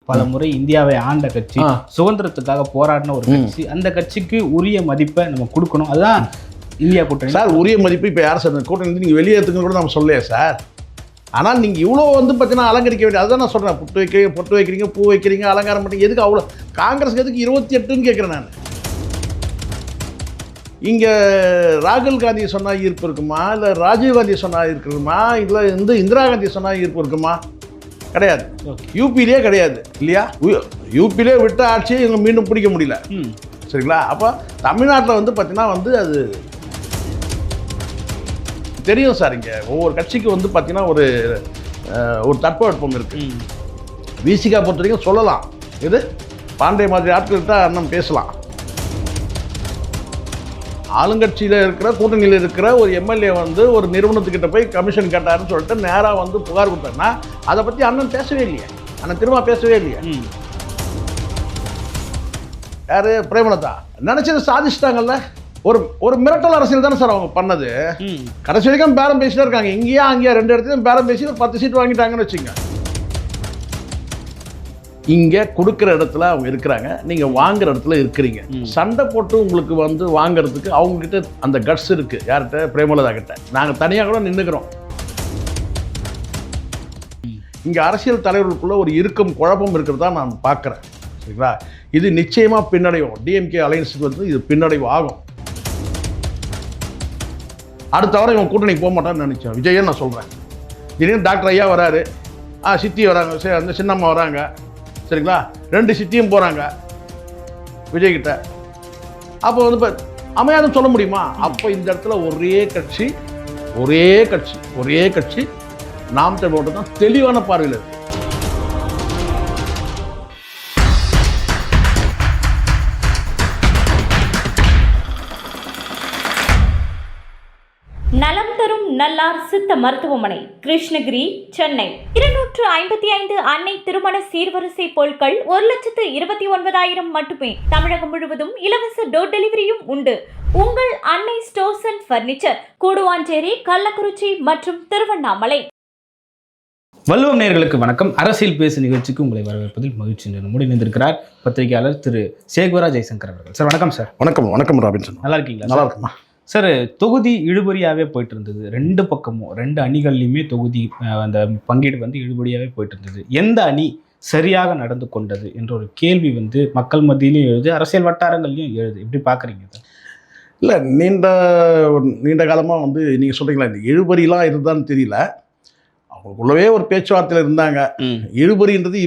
பல முறை இந்தியாவை ஆண்ட கட்சி, சுதந்திரத்துக்காக போராடின ஒரு கட்சி. அந்த கட்சிக்கு உரிய மதிப்பை நம்ம கொடுக்கணும். அதுதான் இந்தியா கூட்டணி. சார் உரிய மதிப்பு இப்போ யார் சார் கூட்டணி நீங்கள் வெளியேற்றுக்குன்னு கூட நம்ம சொல்லலையே சார். ஆனால் நீங்கள் இவ்வளோ பார்த்தீங்கன்னா அலங்கரிக்க வேண்டிய, அதுதான் நான் சொல்கிறேன். பொட்டு வைக்கிறீங்க, பூ வைக்கிறீங்க, அலங்காரம் பண்ணுறீங்க. எதுக்கு அவ்வளோ? காங்கிரஸுக்கு எதுக்கு 28ன்னு கேட்குறேன் நான். இங்கே ராகுல் காந்தி சொன்னால் ஈர்ப்பு இருக்குமா, இல்லை ராஜீவ் காந்தி சொன்னால் இருக்குமா, இல்லை இந்திரா காந்தி சொன்னால் ஈர்ப்பு இருக்குமா? கிடையாது. யூபியிலே கிடையாது இல்லையா? யூபியிலே விட்ட ஆட்சியை இவங்க மீண்டும் பிடிக்க முடியல. சரிங்களா? அப்போ தமிழ்நாட்டில் பார்த்தீங்கன்னா அது தெரியும் சார். இங்கே ஒவ்வொரு கட்சிக்கு பார்த்தீங்கன்னா ஒரு தட்பவெப்பம் இருக்குது. விசிகா பொறுத்த வரைக்கும் சொல்லலாம், இது பாண்டிய மாதிரி ஆட்கள்கிட்ட அண்ணன் பேசலாம். ஆளுங்கட்சியில் இருக்கிற கூட்டணியில் இருக்கிற ஒரு எம்எல்ஏ ஒரு நிறுவனத்துக்கிட்ட போய் கமிஷன் கேட்டாருன்னு சொல்லிட்டு நேராக புகார் கொடுத்தாருன்னா அதை பற்றி அண்ணன் பேசவே இல்லையே. அண்ணன் திரும்ப பேசவே இல்லையே. யாரு? பிரேமலதா நினைச்சது சாதிச்சிட்டாங்கல்ல. ஒரு மிரட்டல் அரசியல் தானே சார் அவங்க பண்ணது. கடைசி வரைக்கும் பேரம் பேசிட்டே இருக்காங்க. இங்கேயா அங்கேயா 2 இடத்துலையும் பேரம் பேசி ஒரு 10 சீட் வாங்கிட்டாங்கன்னு வச்சுங்க. இங்கே கொடுக்குற இடத்துல அவங்க இருக்கிறாங்க, நீங்கள் வாங்குற இடத்துல இருக்கிறீங்க. சண்டை போட்டு உங்களுக்கு வாங்கிறதுக்கு அவங்ககிட்ட அந்த கட்ஸ் இருக்குது. யார்கிட்ட? பிரேமலதா கிட்ட. நாங்கள் தனியாக கூட நின்றுக்கிறோம். இங்கே அரசியல் தலைவர்களுக்குள்ள ஒரு இறுக்கம், குழப்பம் இருக்கிறதா நான் பார்க்குறேன். சரிங்களா? இது நிச்சயமாக பின்னடையும். டிஎம்கே அலையன்ஸுக்கு இது பின்னடைவு ஆகும். அடுத்த வாரம் இவன் கூட்டணிக்கு போக மாட்டான்னு நினச்சேன். விஜயன் நான் சொல்கிறேன். திடீர்னு டாக்டர் ஐயா வராரு, சித்தி வராங்க, அந்த சின்னம்மா வராங்க. சரிங்களா? 2 சித்தியும் போகிறாங்க விஜய்கிட்ட. அப்போ இப்போ அமையாதுன்னு சொல்ல முடியுமா? அப்போ இந்த இடத்துல ஒரே கட்சி நாம் தமிழ் தான் தெளிவான பார்வையில் இருக்கு. நலம் தரும் நல்லார் சித்த மருத்துவமனை, கிருஷ்ணகிரி, சென்னை. 255 அன்னை திருமண சீர்வரிசை பொருட்கள் 1,29,000 மட்டுமே. தமிழகம் முழுவதும் இலவச டோர் டெலிவரியும் உண்டு. உங்கள் Annai stores and furniture, Guduvanchery, Kallakurichi மற்றும் திருவண்ணாமலை. வள்ளுவம் நேயர்களுக்கு வணக்கம். அரசியல் பேசு நிகழ்ச்சிக்கு உங்களை வரவேற்பதில் மகிழ்ச்சி. முடிந்திருக்கிறார் பத்திரிகையாளர் திரு சேகுவரா ஜெய்சங்கர் அவர்கள். சார் வணக்கம். சார் வணக்கம். வணக்கம் ராபின்சன். நல்லா இருக்கீங்களா? நல்லா இருக்குமா சார்? தொகுதி இழுபறியாகவே போயிட்டு இருந்தது. 2 பக்கமும் 2 அணிகள்லையுமே தொகுதி அந்த பங்கீடு இழுபறியாகவே போயிட்டு இருந்தது. எந்த அணி சரியாக நடந்து கொண்டது என்ற ஒரு கேள்வி மக்கள் மத்தியிலையும் எழுது, அரசியல் வட்டாரங்கள்லையும் எழுது. எப்படி பார்க்குறீங்க? இல்லை, நீண்ட காலமாக நீங்கள் சொல்கிறீங்களா இந்த இழுபறிலாம் இருந்தான்னு தெரியல. அவங்களுக்குள்ளவே ஒரு பேச்சுவார்த்தையில் இருந்தாங்க. இழுபறின்றது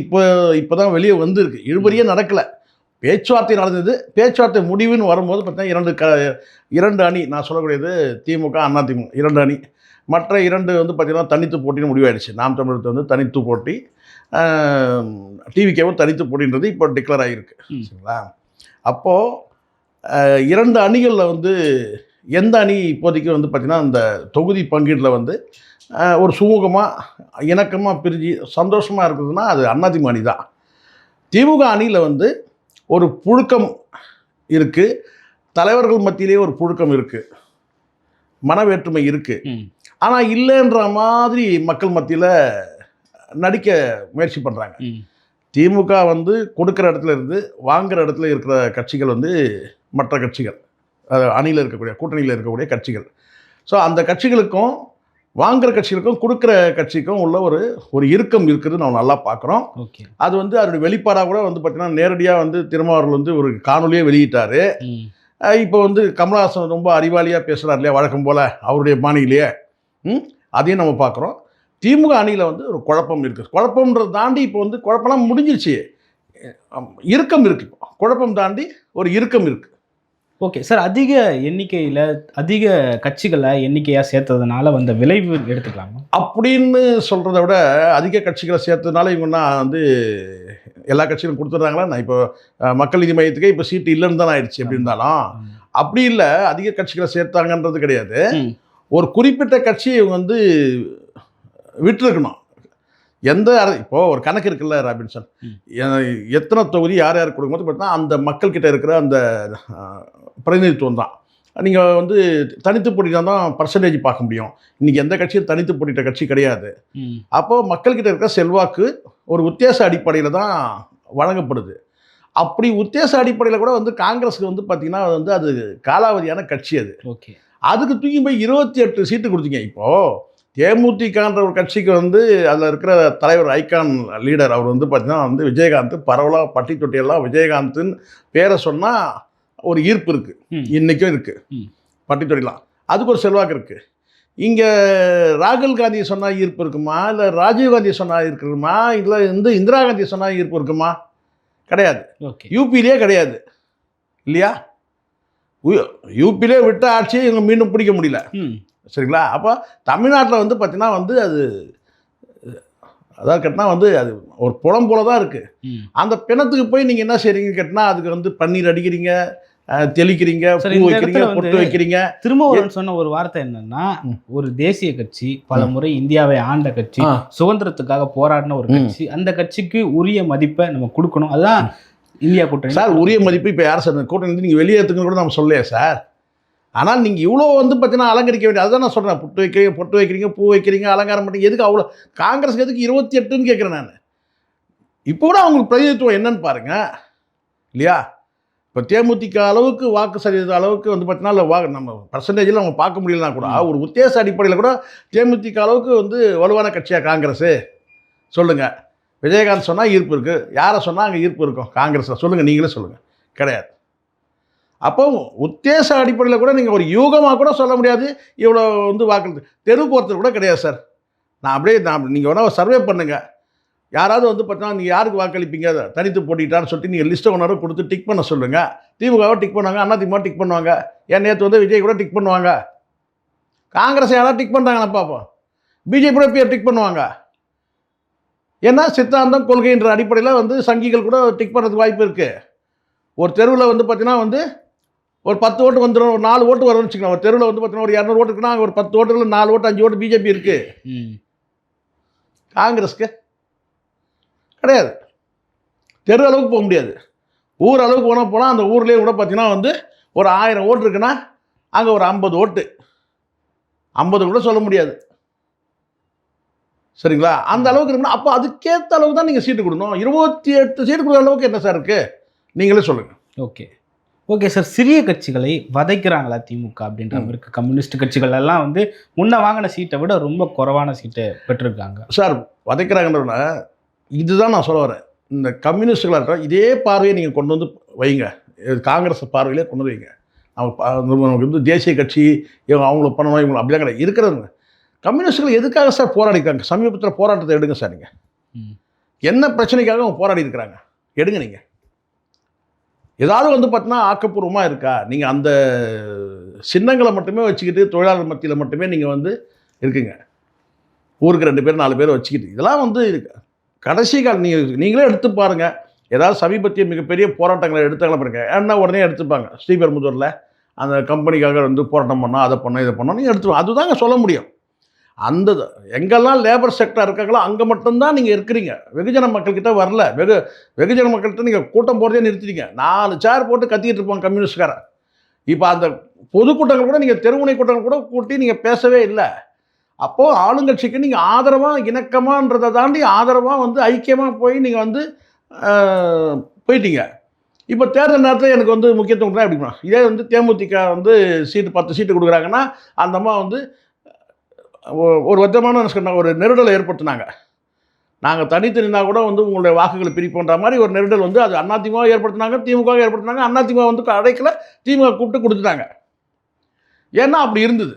இப்போ தான் வெளியே வந்திருக்கு. இழுபறியே நடக்கலை, பேச்சுவார்த்தை நடந்தது. பேச்சுவார்த்தை முடிவுன்னு வரும்போது பார்த்தீங்கன்னா 2 அணி, நான் சொல்லக்கூடியது திமுக, அதிமுக 2 அணி. மற்ற 2 பார்த்திங்கன்னா தனித்து போட்டின்னு முடிவாயிடுச்சு. நாம் தமிழர் தனித்து போட்டி, டிவிகேவும் தனித்து போட்டின்றது இப்போ டிக்ளேர் ஆகிருக்கு. சரிங்களா? அப்போது 2 அணிகளில் எந்த அணி இப்போதைக்கு பார்த்திங்கன்னா அந்த தொகுதி பங்கீட்டில் ஒரு சுமூகமாக இணக்கமாக பிரிஞ்சு சந்தோஷமாக இருக்குதுன்னா அது அதிமுக அணி தான். திமுக அணியில் ஒரு புழுக்கம் இருக்குது. தலைவர்கள் மத்தியிலே ஒரு புழுக்கம் இருக்குது, மனவேற்றுமை இருக்குது. ஆனால் இல்லைன்ற மாதிரி மக்கள் மத்தியில் நடிக்க முயற்சி பண்ணுறாங்க. திமுக கொடுக்குற இடத்துல இருந்து வாங்குகிற இடத்துல இருக்கிற கட்சிகள் மற்ற கட்சிகள், அணியில் இருக்கக்கூடிய கூட்டணியில் இருக்கக்கூடிய கட்சிகள். ஸோ அந்த கட்சிகளுக்கும் வாங்குகிற கட்சிகளுக்கும் கொடுக்குற கட்சிக்கும் உள்ள ஒரு இறுக்கம் இருக்குது. நம்ம நல்லா பார்க்குறோம். அது அதனுடைய வெளிப்பாடாக கூட பார்த்திங்கன்னா நேரடியாக திருமாவளவன் ஒரு காணொலியே வெளியிட்டார். இப்போ கமலஹாசன் ரொம்ப அறிவாளியாக பேசுகிறார் இல்லையா, வழக்கம் போல் அவருடைய பாணியிலேயே. அதையும் நம்ம பார்க்குறோம். திமுக அணியில் ஒரு குழப்பம் இருக்குது. குழப்பம்ன்றதை தாண்டி இப்போ குழப்பம்லாம் முடிஞ்சிருச்சு, இறுக்கம் இருக்குது. இப்போ குழப்பம் தாண்டி ஒரு இறுக்கம் இருக்குது. ஓகே சார், அதிக எண்ணிக்கையில் அதிக கட்சிகளை எண்ணிக்கையாக சேர்த்ததுனால வந்த விளைவு எடுத்துக்கலாமா அப்படின்னு சொல்கிறத விட, அதிக கட்சிகளை சேர்த்ததுனால இவங்கன்னா எல்லா கட்சிகளும் கொடுத்துட்றாங்களா? நான் இப்போ மக்கள் நீதி மையத்துக்கே இப்போ சீட்டு இல்லைன்னு தான் ஆயிடுச்சு. எப்படி இருந்தாலும் அப்படி இல்லை, அதிக கட்சிகளை சேர்த்தாங்கன்றது கிடையாது. ஒரு குறிப்பிட்ட கட்சியை இவங்க விட்டுருக்கணும். இப்போது ஒரு கணக்கு இருக்குல்ல ராபின்சன், எத்தனை தொகுதி யார் யார் கொடுக்கும்போது பார்த்தீங்கன்னா அந்த மக்கள்கிட்ட இருக்கிற அந்த பிரதிநிதித்துவம் தான். நீங்கள் தனித்து போட்டினா தான் பர்சன்டேஜ் பார்க்க முடியும். இன்றைக்கி எந்த கட்சியும் தனித்து போட்டிட்ட கட்சி கிடையாது. அப்போது மக்கள்கிட்ட இருக்கிற செல்வாக்கு ஒரு வித்தியாச அடிப்படையில் தான் வழங்கப்படுது. அப்படி உத்தேச அடிப்படையில் கூட வந்து காங்கிரஸுக்கு வந்து பார்த்தீங்கன்னா வந்து அது காலாவதியான கட்சி அது. ஓகே. அதுக்கு தூக்கி போய் 28 சீட்டு கொடுத்தீங்க. இப்போது தேமுதிகன்ற ஒரு கட்சிக்கு வந்து அதில் இருக்கிற தலைவர் ஐகான் லீடர் அவர் வந்து பார்த்தீங்கன்னா வந்து விஜயகாந்த், பரவலாக பட்டி தொட்டியெல்லாம் விஜயகாந்த்னு பேரை சொன்னால் ஒரு ஈர்ப்பு இருக்குது, இன்றைக்கும் இருக்குது. பட்டி தொட்டிலாம் அதுக்கு ஒரு செல்வாக்கு இருக்குது. இங்கே ராகுல் காந்தியை சொன்னால் ஈர்ப்பு இருக்குமா, இல்லை ராஜீவ் காந்தியை சொன்னால் இருக்குமா, இல்லை வந்து இந்திரா காந்தியை சொன்னால் ஈர்ப்பு இருக்குமா? கிடையாது. ஓகே. யூபியிலே கிடையாது இல்லையா? யூபியிலே விட்ட ஆட்சியை இவங்க மீண்டும் பிடிக்க முடியல. சரிங்களா? அப்போ தமிழ்நாட்டில் வந்து பார்த்தீங்கன்னா வந்து அது அதாவது கேட்டினா வந்து அது ஒரு புலம் போல தான் இருக்குது. அந்த பிணத்துக்கு போய் நீங்கள் என்ன செய்கிறீங்க கேட்டினா அதுக்கு வந்து பன்னீர் அடிக்கிறீங்க, தெளிக்கிறீங்க, பூ வைக்கிறீங்க, பொட்டு வைக்கிறீங்க. திருமாவளவன் சொன்ன ஒரு வார்த்தை என்னன்னா, ஒரு தேசிய கட்சி, பல முறை இந்தியாவை ஆண்ட கட்சி, சுதந்திரத்துக்காக போராடின ஒரு கட்சி, அந்த கட்சிக்கு உரிய மதிப்பை நம்ம கொடுக்கணும். அதுதான் இந்தியா கூட்டணி. சார் உரிய மதிப்பு இப்போ யார் சார் கூட்டணி நீங்கள் வெளியேற்றுங்க கூட நம்ம சொல்லலையே சார். ஆனால் நீங்கள் இவ்வளோ வந்து பார்த்தீங்கன்னா அலங்கரிக்க வேண்டிய அதுதான் நான் சொல்கிறேன். பொட்டு வைக்கிறீங்க, பூ வைக்கிறீங்க, அலங்காரம் பண்ணுறீங்க. எதுக்கு அவ்வளோ? காங்கிரஸுக்கு எதுக்கு 28ன்னு கேட்குறேன் நான். இப்போ கூட அவங்களுக்கு பிரதிநிதித்துவம் என்னன்னு பாருங்கள் இல்லையா? இப்போ தேமுதிக அளவுக்கு வாக்கு சதவீத அளவுக்கு வந்து பார்த்தீங்கன்னா நம்ம பர்சன்டேஜில் நம்ம பார்க்க முடியலனா கூட ஒரு உத்தேச அடிப்படையில் கூட தேமுதிக அளவுக்கு வந்து வலுவான கட்சியாக காங்கிரஸு சொல்லுங்கள். விஜயகாந்த் சொன்னால் ஈர்ப்பு இருக்குது, யாரை சொன்னால் அங்கே ஈர்ப்பு இருக்கும் காங்கிரஸில் சொல்லுங்கள், நீங்களே சொல்லுங்கள். கிடையாது. அப்போ உத்தேச அடிப்படையில் கூட நீங்கள் ஒரு யூகமாக கூட சொல்ல முடியாது. இவ்வளோ வந்து வாக்கு தெருவுக்கு ஒருத்தர் கூட கிடையாது சார். நீங்கள் வேணால் சர்வே பண்ணுங்கள். யாராவது வந்து பார்த்தீங்கன்னா நீங்கள் யாருக்கு வாக்களிப்பீங்க தனித்து போட்டிட்டான்னு சொல்லிட்டு நீங்கள் லிஸ்ட்டை ஒன்றரை கொடுத்து டிக் பண்ண சொல்லுங்கள். திமுகவை டிக் பண்ணுவாங்க, அதிமுக டிக் பண்ணுவாங்க, ஏன் நேற்று வந்து விஜய் கூட டிக் பண்ணுவாங்க. காங்கிரஸ் யாராவது டிக் பண்ணுறாங்கன்னு பார்ப்போம். பிஜேபி கூட பேர் டிக் பண்ணுவாங்க. ஏன்னா சித்தாந்தம் கொள்கைன்ற அடிப்படையில் வந்து சங்கிகள் கூட டிக் பண்ணுறதுக்கு வாய்ப்பு இருக்குது. ஒரு தெருவில் வந்து பார்த்தீங்கன்னா வந்து ஒரு 10 ஓட்டு வந்துடும், ஒரு 4 ஓட்டு வரும்னு வச்சுக்கலாம். ஒரு தெருவில் வந்து பார்த்தீங்கன்னா ஒரு 200 ஓட்டு இருக்குன்னா அங்கே ஒரு 10 ஓட்டுகளில் 4 ஓட்டு 5 ஓட்டு பிஜேபி இருக்குது. காங்கிரஸ்க்கு கிடையாது. தெரு அளவுக்கு போக முடியாது. ஊர் அளவுக்கு போனால் அந்த ஊர்லேயே கூட பார்த்தீங்கன்னா வந்து ஒரு 1000 ஓட்டு இருக்குன்னா அங்கே ஒரு 50 ஓட்டு, 50 கூட சொல்ல முடியாது. சரிங்களா? அந்த அளவுக்கு இருக்குன்னா அப்போ அதுக்கேற்ற அளவுக்கு தான் நீங்கள் சீட்டு கொடுக்கணும். 28 சீட்டு கொடுக்குற அளவுக்கு என்ன சார் இருக்குது? நீங்களே சொல்லுங்கள். Okay sir. சிறிய கட்சிகளை வதைக்கிறாங்களா திமுக அப்படின்ற மாதிரி இருக்குது. கம்யூனிஸ்ட் கட்சிகள் எல்லாம் வந்து முன்ன வாங்கின சீட்டை விட ரொம்ப குறைவான சீட்டை பெற்றிருக்காங்க சார். வதைக்கிறாங்கன்றதுனா இதுதான் நான் சொல்ல வரேன். இந்த கம்யூனிஸ்டுகளாக இருக்கிற இதே பார்வையை நீங்கள் கொண்டு வந்து வைங்க, காங்கிரஸ் பார்வையிலே கொண்டு வந்து வைங்க. நமக்கு வந்து தேசிய கட்சி அவங்கள பண்ணணும் இவங்க அப்படிதான் கிடையாது இருக்கிறவங்க. கம்யூனிஸ்டுகள் எதுக்காக சார் போராடிருக்காங்க? சமீபத்தில் போராட்டத்தை எடுங்க சார். நீங்கள் என்ன பிரச்சனைக்காக அவங்க போராடி இருக்கிறாங்க எடுங்க. நீங்கள் ஏதாவது வந்து பார்த்தீங்கன்னா ஆக்கப்பூர்வமாக இருக்கா? நீங்கள் அந்த சின்னங்களை மட்டுமே வச்சுக்கிட்டு தொழிலாளர் மத்தியில் மட்டுமே நீங்கள் வந்து இருக்குங்க. ஊருக்கு 2 பேர் 4 பேர் வச்சுக்கிட்டு இதெல்லாம் வந்து இருக்கு. கடைசி காலம் நீங்களே எடுத்து பாருங்கள். ஏதாவது சமீபத்திய மிகப்பெரிய போராட்டங்களை எடுத்தாங்களா பாருங்க, ஏன்னா உடனே எடுத்துப்பாங்க. ஸ்ரீபெரும்புதூரில் அந்த கம்பெனிக்காக வந்து போராட்டம் பண்ணால் அதை பண்ணோம் இதை பண்ணோம் நீங்கள் எடுத்துருவோம். அதுதாங்க சொல்ல முடியும். அந்த எங்கெல்லாம் லேபர் செக்டர் இருக்காங்களோ அங்கே மட்டும்தான் நீங்கள் இருக்கிறீங்க. வெகுஜன மக்கள்கிட்ட வரல. வெகுஜன மக்கள்கிட்ட நீங்கள் கூட்டம் போகிறதே நிறுத்திட்டீங்க. 4 சேர் போட்டு கத்திக்கிட்டு இருப்பாங்க கம்யூனிஸ்ட்காரன். இப்போ அந்த பொதுக்கூட்டங்கள் கூட நீங்கள் தெருமுனை கூட்டங்கள் கூட கூட்டி நீங்கள் பேசவே இல்லை. அப்போது ஆளுங்கட்சிக்கு நீங்கள் ஆதரவாக இணக்கமான்றதை தாண்டி ஆதரவாக வந்து ஐக்கியமாக போய் நீங்கள் வந்து போயிட்டீங்க. இப்போ தேர்தல் நேரத்தில் எனக்கு வந்து முக்கியத்துவம் தான் எப்படிமா இதே வந்து தேமுதிக வந்து சீட்டு 10 சீட்டு கொடுக்குறாங்கன்னா அந்த அம்மா வந்து ஒரு விதமான ஒரு நெருடலை ஏற்படுத்தினாங்க. நாங்கள் தனித்து நின்னா கூட வந்து உங்களுடைய வாக்குகளை பிரிப்போன்ற மாதிரி ஒரு நெருடல் வந்து அது அதிமுக ஏற்படுத்தினாங்க, திமுக ஏற்படுத்தினாங்க. அதிமுக வந்து அடைக்கல, திமுக கூப்பிட்டு கொடுத்துட்டாங்க. ஏன்னா அப்படி இருந்தது.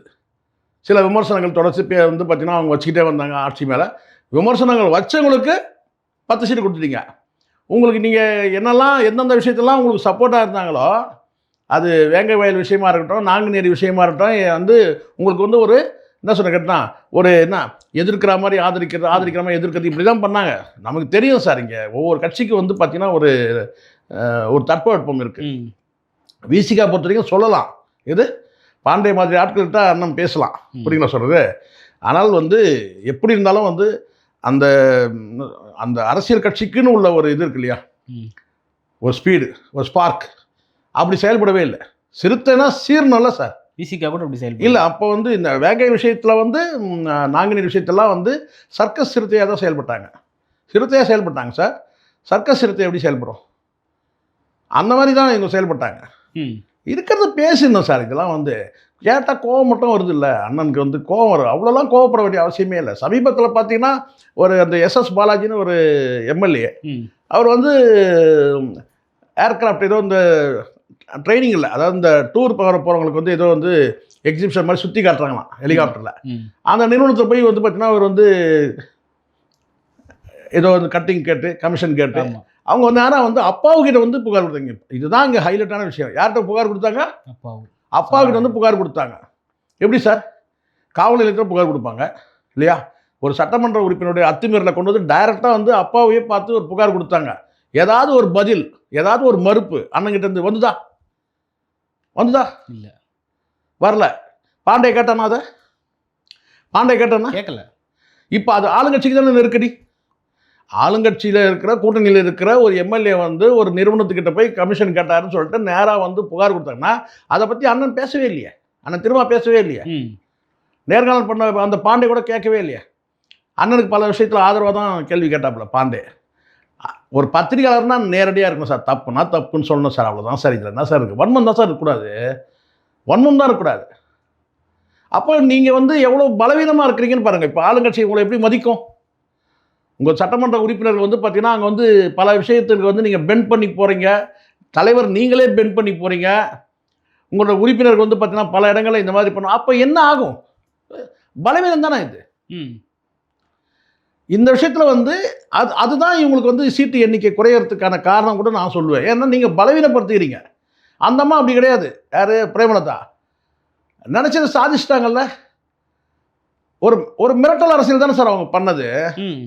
சில விமர்சனங்கள் தொடர்ச்சி வந்து பார்த்திங்கன்னா அவங்க வச்சுக்கிட்டே வந்தாங்க ஆட்சி மேலே. விமர்சனங்கள் வச்சவங்களுக்கு 10 சீட்டு கொடுத்துட்டீங்க. உங்களுக்கு நீங்கள் என்னெல்லாம் எந்தெந்த விஷயத்தெல்லாம் உங்களுக்கு சப்போர்ட்டாக இருந்தாங்களோ அது வேங்கை வயல் விஷயமா இருக்கட்டும், நாங்குநேரி விஷயமா இருக்கட்டும், வந்து உங்களுக்கு வந்து ஒரு என்ன சொன்ன கேட்டா ஒரு என்ன எதிர்க்கிற மாதிரி ஆதரிக்கிற மாதிரி எதிர்க்கிறது இப்படி தான் பண்ணாங்க. நமக்கு தெரியும் சார். இங்கே ஒவ்வொரு கட்சிக்கு வந்து பார்த்திங்கன்னா ஒரு தட்பவெப்பம் இருக்குது. விசிகா பொறுத்த வரைக்கும் சொல்லலாம், இது பாண்டிய மாதிரி ஆட்கள்கிட்ட அண்ணன் பேசலாம், புரியுங்களா சொல்கிறது. ஆனால் வந்து எப்படி இருந்தாலும் வந்து அந்த அந்த அரசியல் கட்சிக்குன்னு உள்ள ஒரு இது இருக்கு இல்லையா, ஒரு ஸ்பீடு, ஒரு ஸ்பார்க், அப்படி செயல்படவே இல்லை. சிறுத்தைனா சீர்னல்ல சார். விசிகா கூட அப்படி செயல்பட இல்லை. அப்போ வந்து இந்த வேங்கை விஷயத்தில் வந்து நாங்குநேரி விஷயத்தெல்லாம் வந்து சர்க்கஸ் சிறுத்தையாக தான் செயல்பட்டாங்க. சிறுத்தையாக செயல்பட்டாங்க சார். சர்க்கஸ் சிறுத்தை எப்படி செயல்படும்? அந்த மாதிரி தான் இவங்க செயல்பட்டாங்க. ம். இருக்கிறத பேசணும் சார். இதெல்லாம் வந்து கேட்டால் கோவம் மட்டும் வருது இல்லை, அண்ணனுக்கு வந்து கோவம் வரும். அவ்வளோலாம் கோவப்பட வேண்டிய அவசியமே இல்லை. சமீபத்தில் பார்த்தீங்கன்னா ஒரு அந்த எஸ்எஸ் பாலாஜின்னு ஒரு எம்எல்ஏ, ம். அவர் வந்து ஏர்கிராஃப்ட் ஏதோ இந்த ட்ரைனிங் இல்லை, அதாவது இந்த டூர் போகிறவங்களுக்கு வந்து ஏதோ வந்து எக்ஸிபிஷன் மாதிரி சுற்றி காட்டுறாங்களாம் ஹெலிகாப்டரில். ம். அந்த நிறுவனத்தில் போய் வந்து பார்த்தீங்கன்னா அவர் வந்து ஏதோ வந்து கட்டிங் கேட்டு கமிஷன் கேட்டு ஆமா. அவங்க வந்து நேராக வந்து அப்பாவுக்கிட்ட வந்து புகார் கொடுத்தாங்க. இதுதான் இங்கே ஹைலைட்டான விஷயம். யார்கிட்ட புகார் கொடுத்தாங்க? அப்பாவும். அப்பாவுக்கிட்ட வந்து புகார் கொடுத்தாங்க. எப்படி சார் காவல் நிலையத்தில் புகார் கொடுப்பாங்க இல்லையா? ஒரு சட்டமன்ற உறுப்பினருடைய அத்துமீறலை கொண்டு வந்து டைரெக்டாக வந்து அப்பாவையே பார்த்து ஒரு புகார் கொடுத்தாங்க. ஏதாவது ஒரு பதில், ஏதாவது ஒரு மறுப்பு அண்ணங்கிட்ட இருந்து வந்துதா? இல்ல. வரல. பாண்டே கேட்டானா? அதை பாண்டே கேட்டானா? கேட்கல. இப்போ அது ஆளுங்கட்சிக்கு தானே நெருக்கடி. ஆளுங்கட்சியில் இருக்கிற கூட்டணியில் இருக்கிற ஒரு எம்எல்ஏ வந்து ஒரு நிறுவனத்துக்கிட்ட போய் கமிஷன் கேட்டாருன்னு சொல்லிட்டு நேராக வந்து புகார் கொடுத்தாங்கன்னா அதை பற்றி அண்ணன் பேசவே இல்லையே, அண்ணன் திரும்ப பேசவே இல்லையே, ம். நேர்காணல் பண்ண அந்த பாண்டே கூட கேட்கவே இல்லையே. அண்ணனுக்கு பல விஷயத்தில் ஆதரவாக தான் கேள்வி கேட்டாப்புல பாண்டே. ஒரு பத்திரிகையாளர்னா நேரடியாக இருக்கணும் சார். தப்புனா தப்புன்னு சொல்லணும் சார், அவ்வளோதான் சார். இதில் என்ன சார் இருக்குது? வன்மம் தான் சார் இருக்கக்கூடாது, வன்மம் தான் இருக்கக்கூடாது. அப்போ நீங்கள் வந்து எவ்வளோ பலவீனமாக இருக்கிறீங்கன்னு பாருங்கள். இப்போ ஆளுங்கட்சி உங்களை எப்படி மதிக்கும்? உங்கள் சட்டமன்ற உறுப்பினர்கள் வந்து பார்த்தீங்கன்னா அங்கே வந்து பல விஷயத்துக்கு வந்து நீங்கள் பெண்ட் பண்ணி போகிறீங்க. தலைவர் நீங்களே பெண்ட் பண்ணி போகிறீங்க. உங்களோட உறுப்பினர்கள் வந்து பார்த்தீங்கன்னா பல இடங்களில் இந்த மாதிரி பண்ணும். அப்போ என்ன ஆகும்? பலவீனம் தானே இது. ம். இந்த விஷயத்தில் வந்து அதுதான் இவங்களுக்கு வந்து சீட்டு எண்ணிக்கை குறையறதுக்கான காரணம் கூட நான் சொல்லுவேன். ஏன்னா நீங்கள் பலவீனப்படுத்துகிறீங்க. அந்த அம்மா அப்படி கிடையாது. யார்? பிரேமலதா நினச்சதை சாதிச்சிட்டாங்கல்ல. ஒரு ஒரு மிரட்டல் அரசியல் தானே சார் அவங்க பண்ணது. ம்.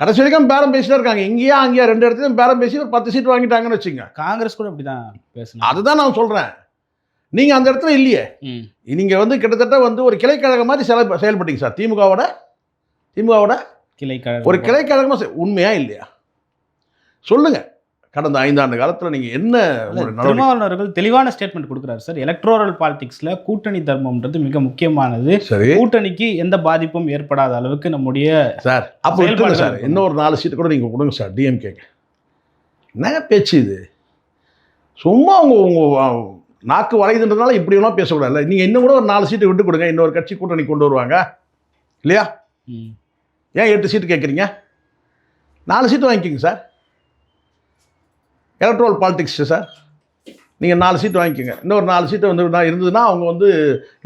கடைசி வரைக்கும் பேரம் பேசிட்டு இருக்காங்க. இங்கேயா அங்கேயா 2 இடத்துலையும் பேரம் பேசி ஒரு 10 சீட் வாங்கிட்டாங்கன்னு வச்சுங்க. காங்கிரஸ் கூட அப்படிதான் பேசணும். அதுதான் நான் சொல்கிறேன். நீங்கள் அந்த இடத்துல இல்லையே. ம். நீங்கள் வந்து கிட்டத்தட்ட வந்து ஒரு கிளைக்கழகம் மாதிரி செயல்பட்டீங்க சார். திமுகவோட கிளை ஒரு கிளைக்கழகமாக உண்மையா இல்லையா சொல்லுங்க. கடந்த 5 ஆண்டு காலத்தில் நீங்கள் என்ன உங்களுடைய நடவடிக்கை? திருமாவளவன் அவர்கள் தெளிவான ஸ்டேட்மெண்ட் கொடுக்குறாரு சார். எலக்ட்ரோரல் பாலிடிக்ஸ்ல கூட்டணி தர்மம்ன்றது மிக முக்கியமானது. சரி கூட்டணிக்கு எந்த பாதிப்பும் ஏற்படாத அளவுக்கு நம்முடைய சார், அப்போ விட்டுருங்க சார். இன்னொரு 4 சீட்டு கூட நீங்கள் கொடுங்க சார் டிஎம்கேக்கு. என்ன பேச்சு இது? சும்மா உங்கள் நாக்கு வளையுதுன்றதுனால இப்படி வேணால் பேசக்கூடாது. நீங்கள் இன்னும் கூட ஒரு 4 சீட்டு விட்டு கொடுங்க. இன்னொரு கட்சி கூட்டணி கொண்டு வருவாங்க இல்லையா? ம். ஏன் 8 சீட்டு கேட்குறீங்க? 4 சீட்டு வாங்கிக்கிங்க சார். Electoral politics sir. நீங்கள் 4 சீட்டு வாங்கிக்கோங்க. இன்னொரு 4 சீட்டு வந்து இருந்ததுன்னா அவங்க வந்து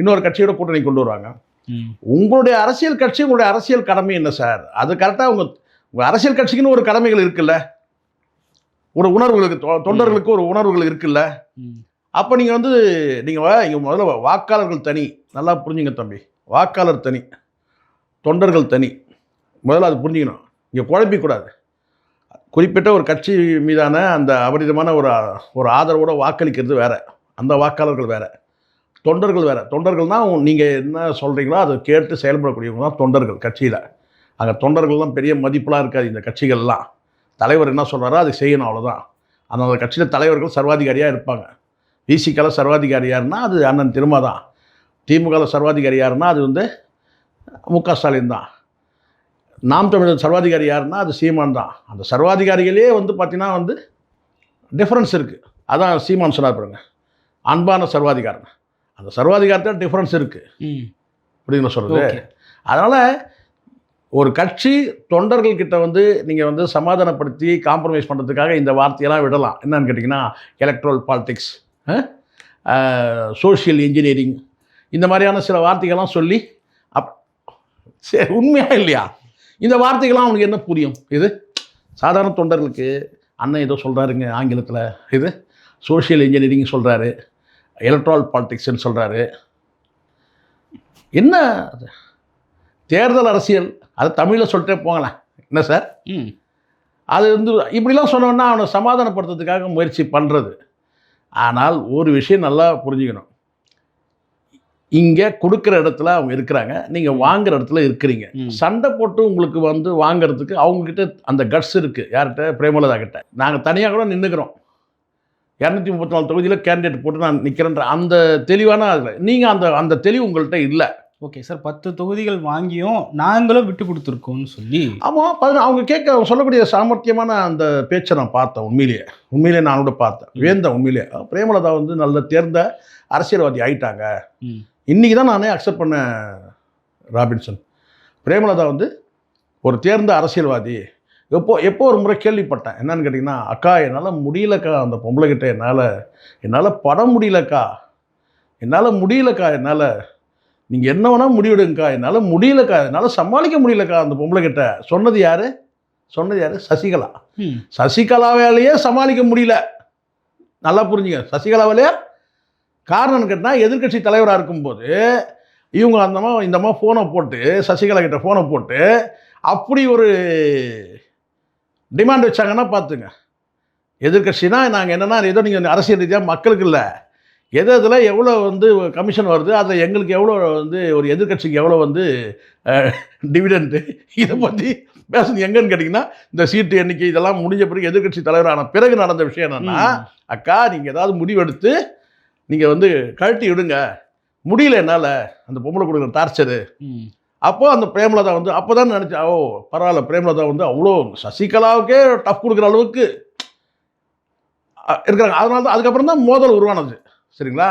இன்னொரு கட்சியோட கூட்டணி கொண்டு வருவாங்க. ம். உங்களுடைய அரசியல் கட்சி உங்களுடைய அரசியல் கடமை என்ன சார்? அது கரெக்டாக உங்கள் அரசியல் கட்சிக்குன்னு ஒரு கடமைகள் இருக்குல்ல, ஒரு உணர்வுகளுக்கு தொண்டர்களுக்கு ஒரு உணர்வுகள் இருக்குல்ல. ம். அப்போ நீங்கள் வந்து இங்கே முதல்ல வாக்காளர்கள் தனி, நல்லா புரிஞ்சுங்க தம்பி. வாக்காளர் தனி, தொண்டர்கள் தனி. முதல்ல அது புரிஞ்சுக்கணும். இங்கே குழப்பிக்கூடாது. குறிப்பிட்ட ஒரு கட்சி மீதான அந்த அபரிதமான ஒரு ஆதரவோடு வாக்களிக்கிறது வேறு, அந்த வாக்காளர்கள் வேறு, தொண்டர்கள் வேறு. தொண்டர்கள்னால் நீங்கள் என்ன சொல்கிறீங்களோ அதை கேட்டு செயல்படக்கூடியவங்க தான் தொண்டர்கள் கட்சியில். அங்கே தொண்டர்கள்லாம் பெரிய மதிப்பெலாம் இருக்காது. இந்த கட்சிகள்லாம் தலைவர் என்ன சொல்கிறாரோ அதை செய்யணும், அவ்வளோதான். அந்த கட்சியில் தலைவர்கள் சர்வாதிகாரியாக இருப்பாங்க. விசிகாவில் சர்வாதிகாரி யாருன்னா அது அண்ணன் திருமா தான். திமுகவில் சர்வாதிகாரி யாருன்னா அது வந்து முக ஸ்டாலின் தான். நாம் தமிழர் சர்வாதிகாரி யாருன்னா அது சீமான் தான். அந்த சர்வாதிகாரிகளே வந்து பார்த்தீங்கன்னா வந்து டிஃப்ரென்ஸ் இருக்குது. அதான் சீமான் சொன்னார் பாருங்க, அன்பான சர்வாதிகாரம். அந்த சர்வாதிகாரத்தில் டிஃப்ரென்ஸ் இருக்குது அப்படின்னு சொல்கிறது. அதனால் ஒரு கட்சி தொண்டர்கள்கிட்ட வந்து நீங்கள் வந்து சமாதானப்படுத்தி காம்ப்ரமைஸ் பண்ணுறதுக்காக இந்த வார்த்தையெல்லாம் விடலாம். என்னன்னு கேட்டிங்கன்னா எலக்ட்ரல் பாலிடிக்ஸ், சோஷியல் இன்ஜினியரிங், இந்த மாதிரியான சில வார்த்தைகள்லாம் சொல்லி சரி உண்மையாக இல்லையா? இந்த வார்த்தைகள்லாம் அவனுக்கு என்ன புரியும்? இது சாதாரண தொண்டர்களுக்கு அண்ணன் ஏதோ சொல்கிறாருங்க ஆங்கிலத்தில், இது சோஷியல் இன்ஜினியரிங் சொல்கிறாரு, எலக்ட்ரல் பாலிடிக்ஸ்ன்னு சொல்கிறாரு. என்ன தேர்தல் அரசியல், அதை தமிழில் சொல்லிட்டே போங்களேன். என்ன சார் அது வந்து இப்படிலாம் சொன்னோன்னா அவனை சமாதானப்படுத்துறதுக்காக முயற்சி பண்ணுறது. ஆனால் ஒரு விஷயம் நல்லா புரிஞ்சுக்கணும். இங்கே கொடுக்குற இடத்துல அவங்க இருக்கிறாங்க, நீங்கள் வாங்குகிற இடத்துல இருக்கிறீங்க. சண்டை போட்டு உங்களுக்கு வந்து வாங்கிறதுக்கு அவங்கக்கிட்ட அந்த கட்ஸ் இருக்குது. யார்கிட்ட? பிரேமலதா கிட்ட. நாங்கள் தனியாக கூட நின்றுக்கிறோம். 234 தொகுதியில் கேண்டிடேட் போட்டு நான் நிற்கிறேன்ற அந்த தெளிவான அதில் நீங்கள் அந்த தெளிவு உங்கள்கிட்ட இல்லை. ஓகே சார், 10 தொகுதிகள் வாங்கியும் நாங்களும் விட்டு கொடுத்துருக்கோம்னு சொல்லி. ஆமாம், அவங்க அவங்க சொல்லக்கூடிய சாமர்த்தியமான அந்த பேச்சை நான் பார்த்தேன். உண்மையிலேயே நான் கூட பார்த்தேன், வேந்தேன் உண்மையிலேயே. பிரேமலதா வந்து நல்ல தேர்ந்த அரசியல்வாதி ஆயிட்டாங்க. இன்றைக்கி தான் நானே அக்செப்ட் பண்ணேன் ராபின்சன். பிரேமலதா வந்து ஒரு தேர்ந்த அரசியல்வாதி. எப்போ ஒரு முறை கேள்விப்பட்டேன், என்னன்னு கேட்டிங்கன்னா, அக்கா என்னால் முடியலக்கா, அந்த பொம்பளைக்கிட்ட என்னால் படம் முடியலக்கா, என்னால் நீங்கள் என்ன வேணால் முடிவெடுங்கக்கா, என்னால் முடியலக்கா, என்னால் சமாளிக்க முடியலக்கா அந்த பொம்பளைக்கிட்ட. சொன்னது யார்? சசிகலா. சசிகலாவாலேயே சமாளிக்க முடியல. நல்லா புரிஞ்சுங்க, சசிகலாவாலேயே. காரணம் கேட்டால், எதிர்க்கட்சி தலைவராக இருக்கும்போது இவங்க இந்த மாதிரி ஃபோனை போட்டு, சசிகலா கிட்ட ஃபோனை போட்டு அப்படி ஒரு டிமாண்ட் வச்சாங்கன்னா பார்த்துங்க. எதிர்க்கட்சினா நாங்கள் என்னென்னா, ஏதோ நீங்கள் அரசியல் ரீதியாக மக்களுக்கு இல்லை, இதில் எவ்வளோ வந்து கமிஷன் வருது, அதில் எங்களுக்கு எவ்வளோ வந்து ஒரு எதிர்க்கட்சிக்கு எவ்வளோ வந்து டிவிடெண்ட்டு, இதை பற்றி பேசணும். எங்கன்னு கேட்டிங்கன்னா, இந்த சீட்டு எண்ணிக்கை இதெல்லாம் முடிஞ்ச பிறகு எதிர்க்கட்சி தலைவரான பிறகு நடந்த விஷயம் என்னென்னா, அக்கா நீங்கள் ஏதாவது முடிவெடுத்து நீங்கள் வந்து கழட்டி விடுங்க, முடியல என்னால் அந்த பொம்பளை கொடுக்குற டார்ச்சரு. அப்போ அந்த பிரேமலதா வந்து அப்போ தான் நினச்சா, ஓ பரவாயில்ல, பிரேமலதா வந்து அவ்வளோ சசிகலாவுக்கே டஃப் கொடுக்குற அளவுக்கு இருக்கிறாங்க. அதனால தான் அதுக்கப்புறம் தான் மோதல் உருவானது. சரிங்களா?